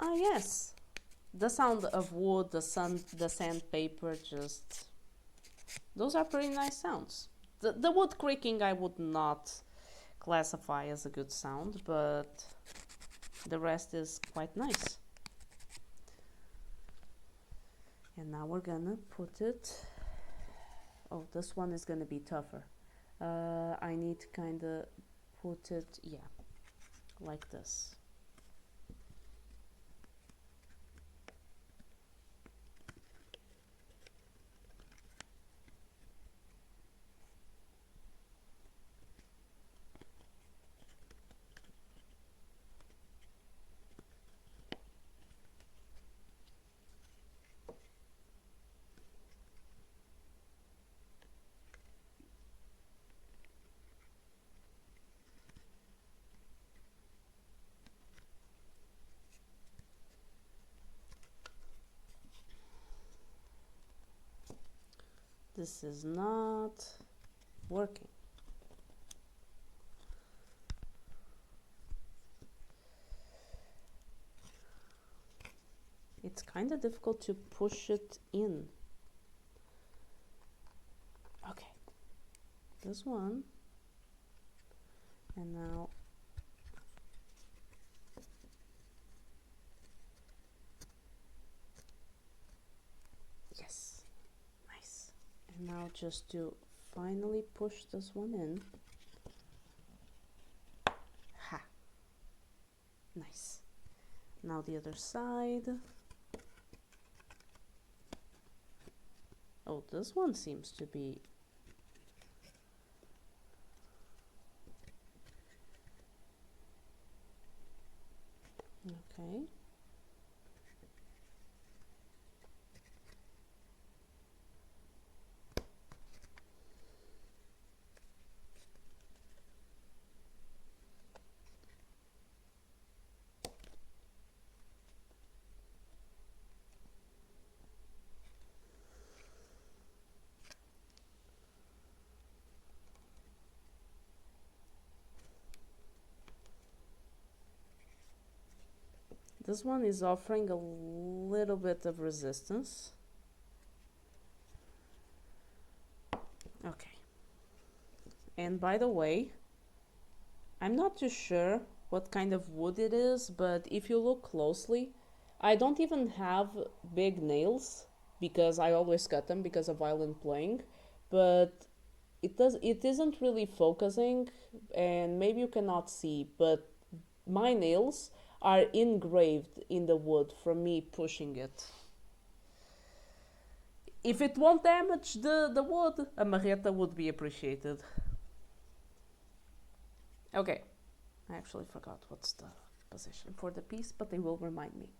Ah, yes, the sound of wood, the sandpaper, just... Those are pretty nice sounds. The wood creaking I would not classify as a good sound, but the rest is quite nice. And now we're gonna put it... Oh, this one is gonna be tougher. I need to kinda put it, yeah, like this. This is not working. It's kind of difficult to push it in. Okay, this one, and now yes, nice. And now just to finally push this one in. Ha, nice. Now the other side. Oh, this one seems to be okay. This one is offering a little bit of resistance. Okay. And by the way, I'm not too sure what kind of wood it is, but if you look closely, I don't even have big nails because I always cut them because of violin playing, but it isn't really focusing, and maybe you cannot see, but my nails are engraved in the wood from me pushing it. If it won't damage the wood, a marreta would be appreciated. Okay, I actually forgot what's the position for the piece, but they will remind me.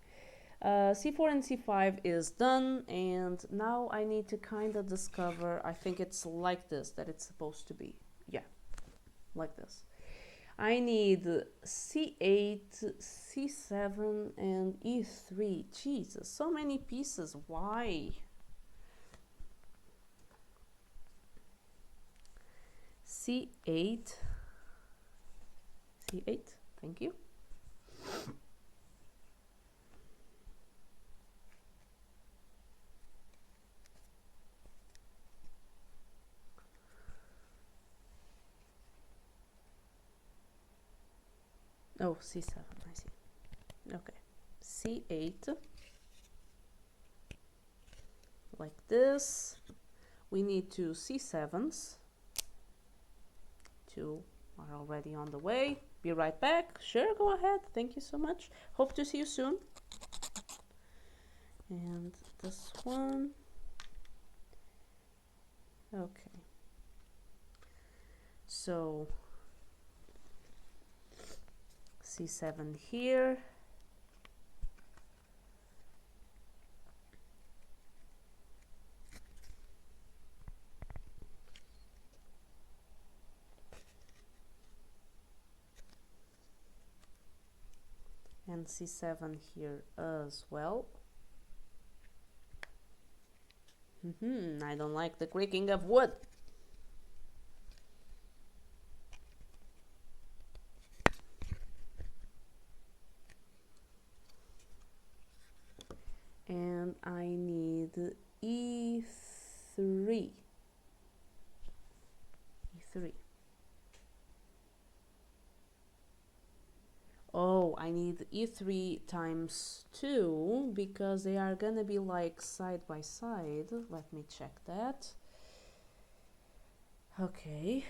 C4 and C5 is done, and now I need to kind of discover, I think it's like this that it's supposed to be. Yeah, like this. I need C8, C7, and E3. Jesus, so many pieces. Why? C8. C8, thank you. Oh, C7, I see. Okay, C8, like this. We need two C7s. Two are already on the way. Be right back. Sure, go ahead. Thank you so much. Hope to see you soon. And this one. Okay. So C7 here. And C7 here as well. I don't like the creaking of wood. And I need E3. E3. Oh, I need E3 times 2 because they are gonna be like side by side. Let me check that. Okay.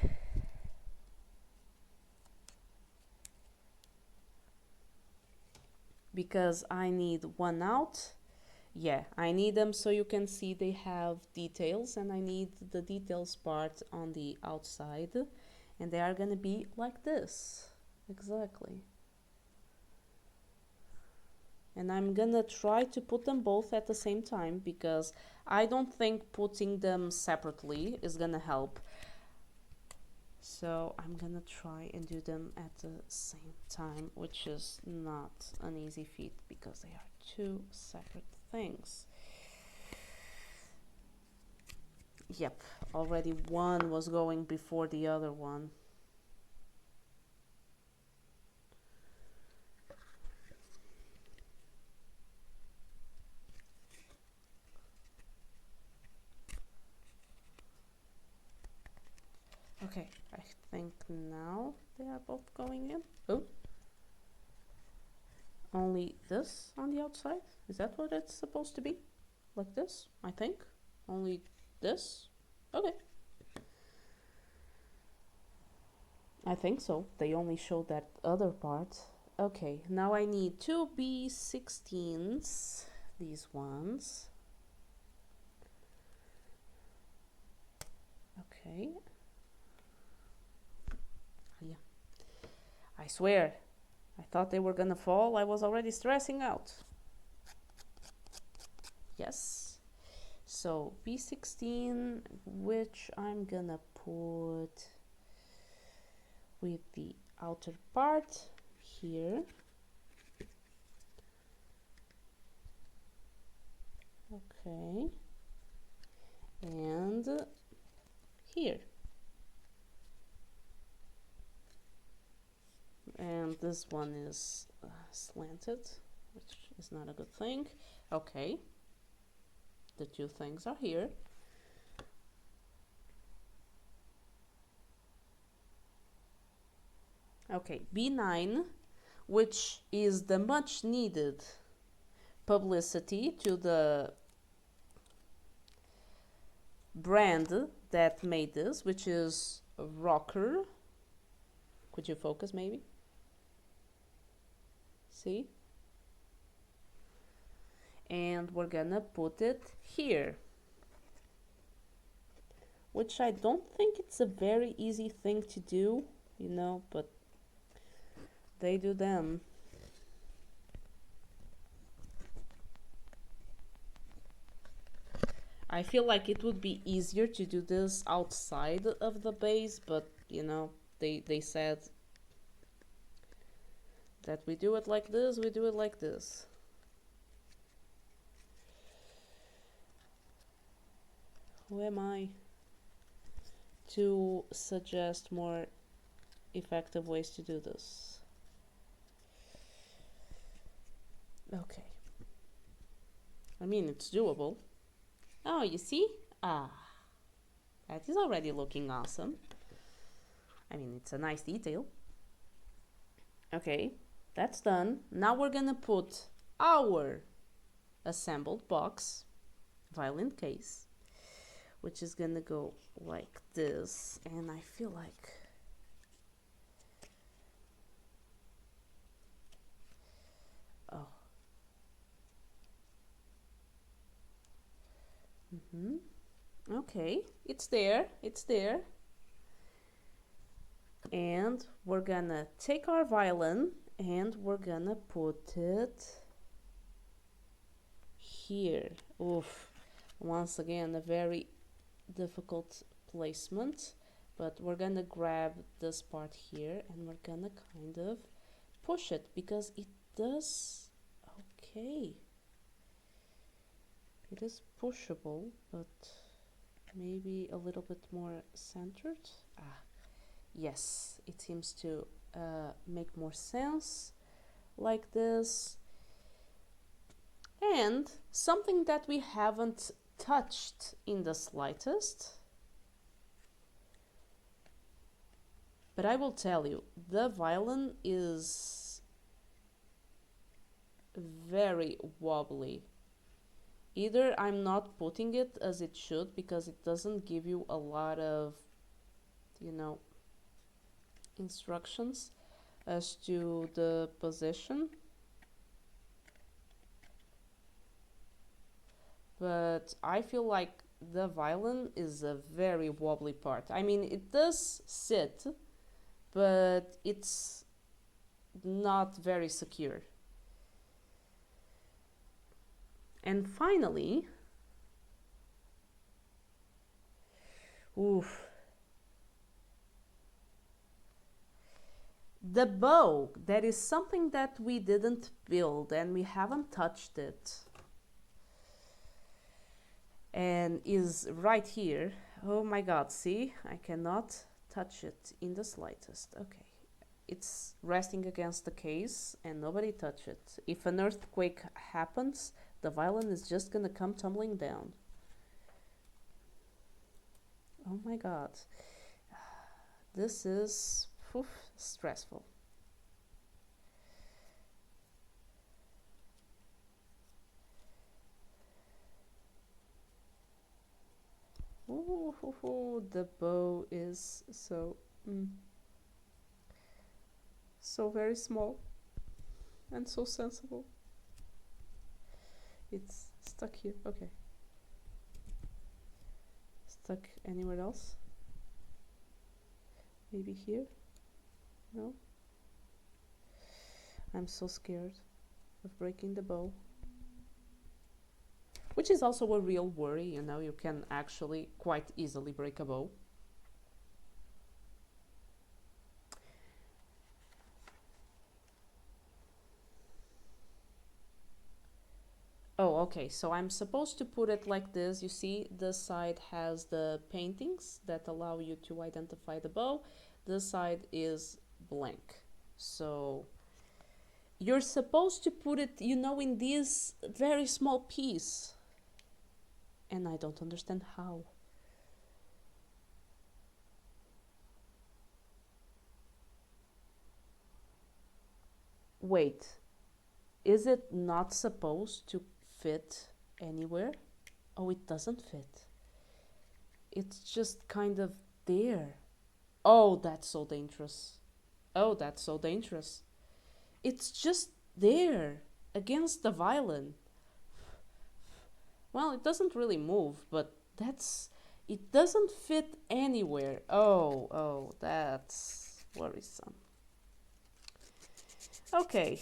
Because I need one out. Yeah, I need them so you can see they have details, and I need the details part on the outside, and they are gonna be like this. Exactly. And I'm gonna try to put them both at the same time because I don't think putting them separately is gonna help. So I'm gonna try and do them at the same time, which is not an easy feat because they are two separate things. Yep, already one was going before the other one. Okay, I think now they are both going in. Oh. Only this on the outside? Is that what it's supposed to be? Like this, I think. Only this? Okay. I think so. They only showed that other part. Okay, now I need two B16s. These ones. Okay. Yeah. I swear, I thought they were gonna fall. I was already stressing out. Yes. So B16, which I'm gonna put with the outer part here. Okay. And here. And this one is slanted, which is not a good thing. Okay. The two things are here. Okay, B9, which is the much needed publicity to the brand that made this, which is Rokr. Could you focus maybe? See? And we're gonna put it here, which I don't think it's a very easy thing to do, you know, but they do them. I feel like it would be easier to do this outside of the base, but you know, they said that we do it like this, we do it like this. Who am I to suggest more effective ways to do this? Okay. I mean, it's doable. Oh, you see? Ah, that is already looking awesome. I mean, it's a nice detail. Okay, that's done. Now we're gonna put our assembled box, violin case, which is gonna go like this. And I feel like okay, it's there, it's there. And we're gonna take our violin and we're gonna put it here. Oof, once again, a very difficult placement, but we're gonna grab this part here and we're gonna kind of push it because it does, okay. It is pushable, but maybe a little bit more centered. Ah, yes, it seems to make more sense like this. And something that we haven't touched in the slightest, but I will tell you, the violin is very wobbly. Either I'm not putting it as it should because it doesn't give you a lot of, you know, instructions as to the position. But I feel like the violin is a very wobbly part. I mean, it does sit, but it's not very secure. And finally, oof, the bow. That is something that we didn't build and we haven't touched it. and is right here. Oh my god, see? I cannot touch it in the slightest. Okay. It's resting against the case and nobody touch it. If an earthquake happens, the violin is just gonna come tumbling down. Oh my god. This is stressful. Ooh, the bow is so so very small and so sensible. It's stuck here. Okay. Stuck anywhere else? Maybe here? No? I'm so scared of breaking the bow. Which is also a real worry, you know, you can actually quite easily break a bow. Oh, okay, so I'm supposed to put it like this. You see, this side has the paintings that allow you to identify the bow. This side is blank. So you're supposed to put it, you know, in this very small piece. And I don't understand how. Wait, is it not supposed to fit anywhere? Oh, it doesn't fit. It's just kind of there. Oh, that's so dangerous. Oh, that's so dangerous. It's just there against the violin. Well, it doesn't really move, but it doesn't fit anywhere. Oh, that's worrisome. Okay,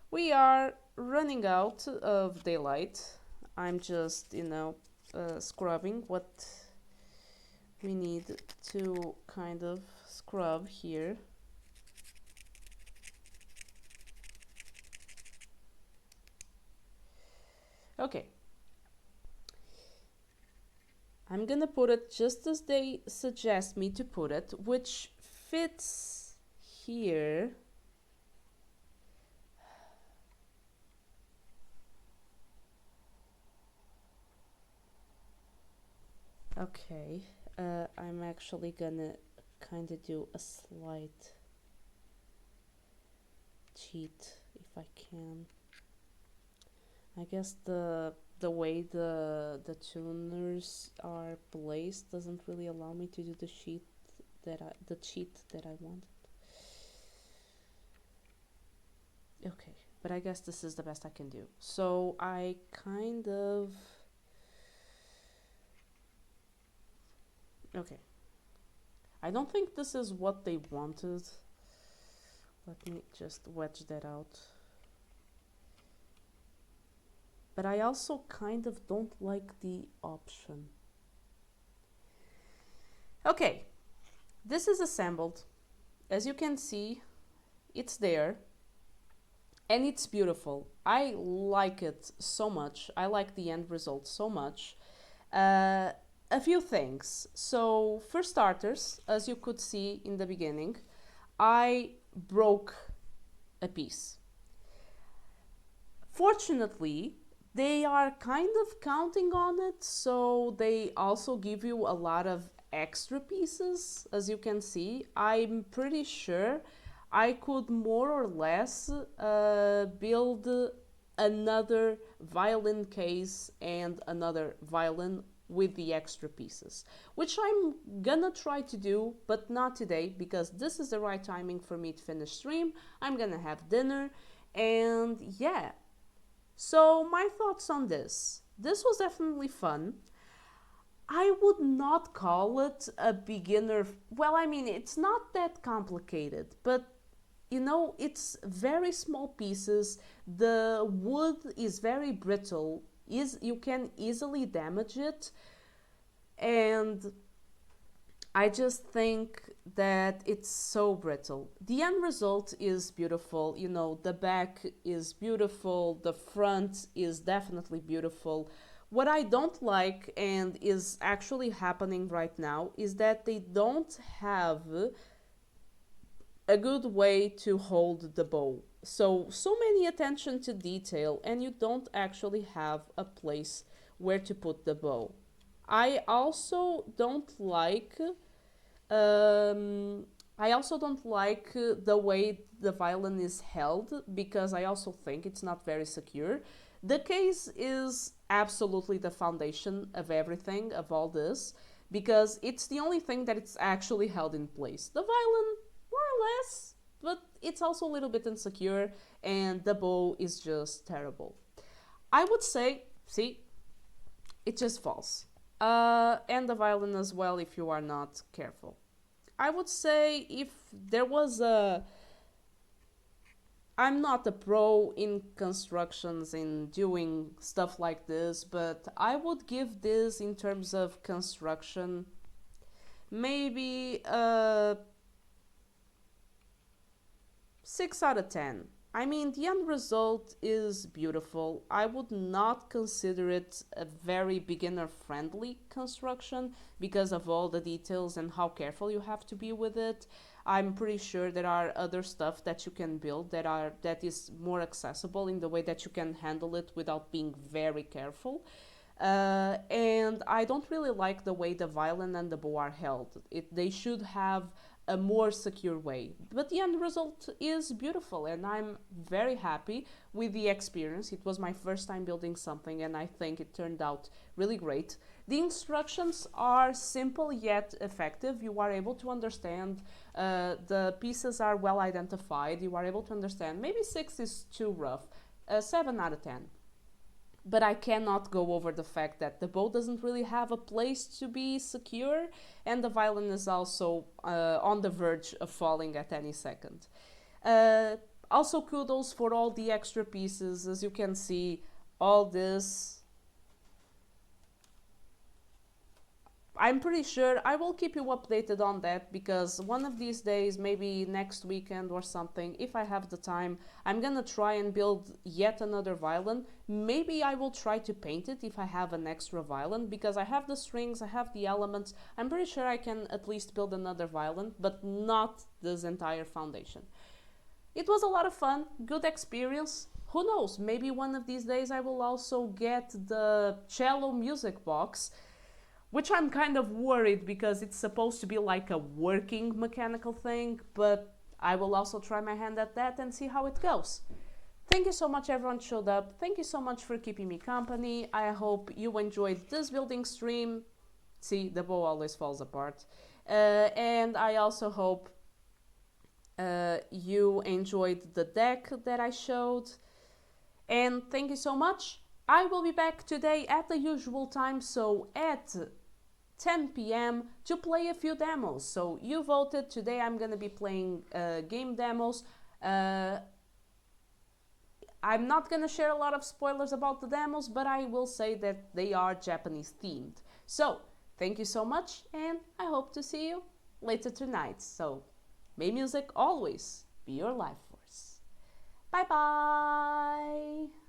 we are running out of daylight. I'm just, you know, scrubbing what we need to kind of scrub here. Okay. I'm gonna put it just as they suggest me to put it, which fits here. Okay, I'm actually gonna kind of do a slight cheat if I can. I guess the way the tuners are placed doesn't really allow me to do the cheat that I wanted. Okay, but I guess this is the best I can do. So I kind of okay. I don't think this is what they wanted. Let me just wedge that out. But I also kind of don't like the option. Okay, this is assembled. As you can see, it's there. And it's beautiful. I like it so much. I like the end result so much. A few things. So, for starters, as you could see in the beginning, I broke a piece. Fortunately, they are kind of counting on it, so they also give you a lot of extra pieces, as you can see. I'm pretty sure I could more or less build another violin case and another violin with the extra pieces, which I'm gonna try to do, but not today, because this is the right timing for me to finish stream. I'm gonna have dinner, and yeah. So my thoughts on this. This was definitely fun. I would not call it a beginner. Well, I mean, it's not that complicated, but you know, it's very small pieces. The wood is very brittle. You can easily damage it, and I just think that it's so brittle. The end result is beautiful. You know, the back is beautiful. The front is definitely beautiful. What I don't like, and is actually happening right now, is that they don't have a good way to hold the bow. So many attention to detail, and you don't actually have a place where to put the bow. I also don't like um, the way the violin is held, because I also think it's not very secure. The case is absolutely the foundation of everything, of all this, because it's the only thing that it's actually held in place. The violin, more or less, but it's also a little bit insecure, and the bow is just terrible. I would say, see, it just falls. And the violin as well, if you are not careful. I would say if there was a. I'm not a pro in constructions, in doing stuff like this, but I would give this, in terms of construction, maybe a 6 out of 10. I mean, the end result is beautiful. I would not consider it a very beginner friendly construction because of all the details and how careful you have to be with it. I'm pretty sure there are other stuff that you can build that is more accessible in the way that you can handle it without being very careful. And I don't really like the way the violin and the bow are held. They should have a more secure way. But the end result is beautiful, and I'm very happy with the experience. It was my first time building something, and I think it turned out really great. The instructions are simple yet effective. You are able to understand, the pieces are well identified. You are able to understand. Maybe 6 is too rough, 7 out of 10. But I cannot go over the fact that the bow doesn't really have a place to be secure, and the violin is also on the verge of falling at any second. Also, kudos for all the extra pieces. As you can see, all this, I'm pretty sure I will keep you updated on that, because one of these days, maybe next weekend or something, if I have the time, I'm gonna try and build yet another violin. Maybe I will try to paint it if I have an extra violin, because I have the strings, I have the elements. I'm pretty sure I can at least build another violin, but not this entire foundation. It was a lot of fun, good experience. Who knows, maybe one of these days I will also get the cello music box, which I'm kind of worried because it's supposed to be like a working mechanical thing, but I will also try my hand at that and see how it goes. Thank you so much everyone showed up. Thank you so much for keeping me company. I hope you enjoyed this building stream. See, the bow always falls apart. And I also hope you enjoyed the deck that I showed. And thank you so much. I will be back today at the usual time, so at 10 p.m. to play a few demos. So you voted. Today I'm going to be playing game demos. I'm not going to share a lot of spoilers about the demos, but I will say that they are Japanese themed. So thank you so much, and I hope to see you later tonight. So may music always be your life force. Bye bye!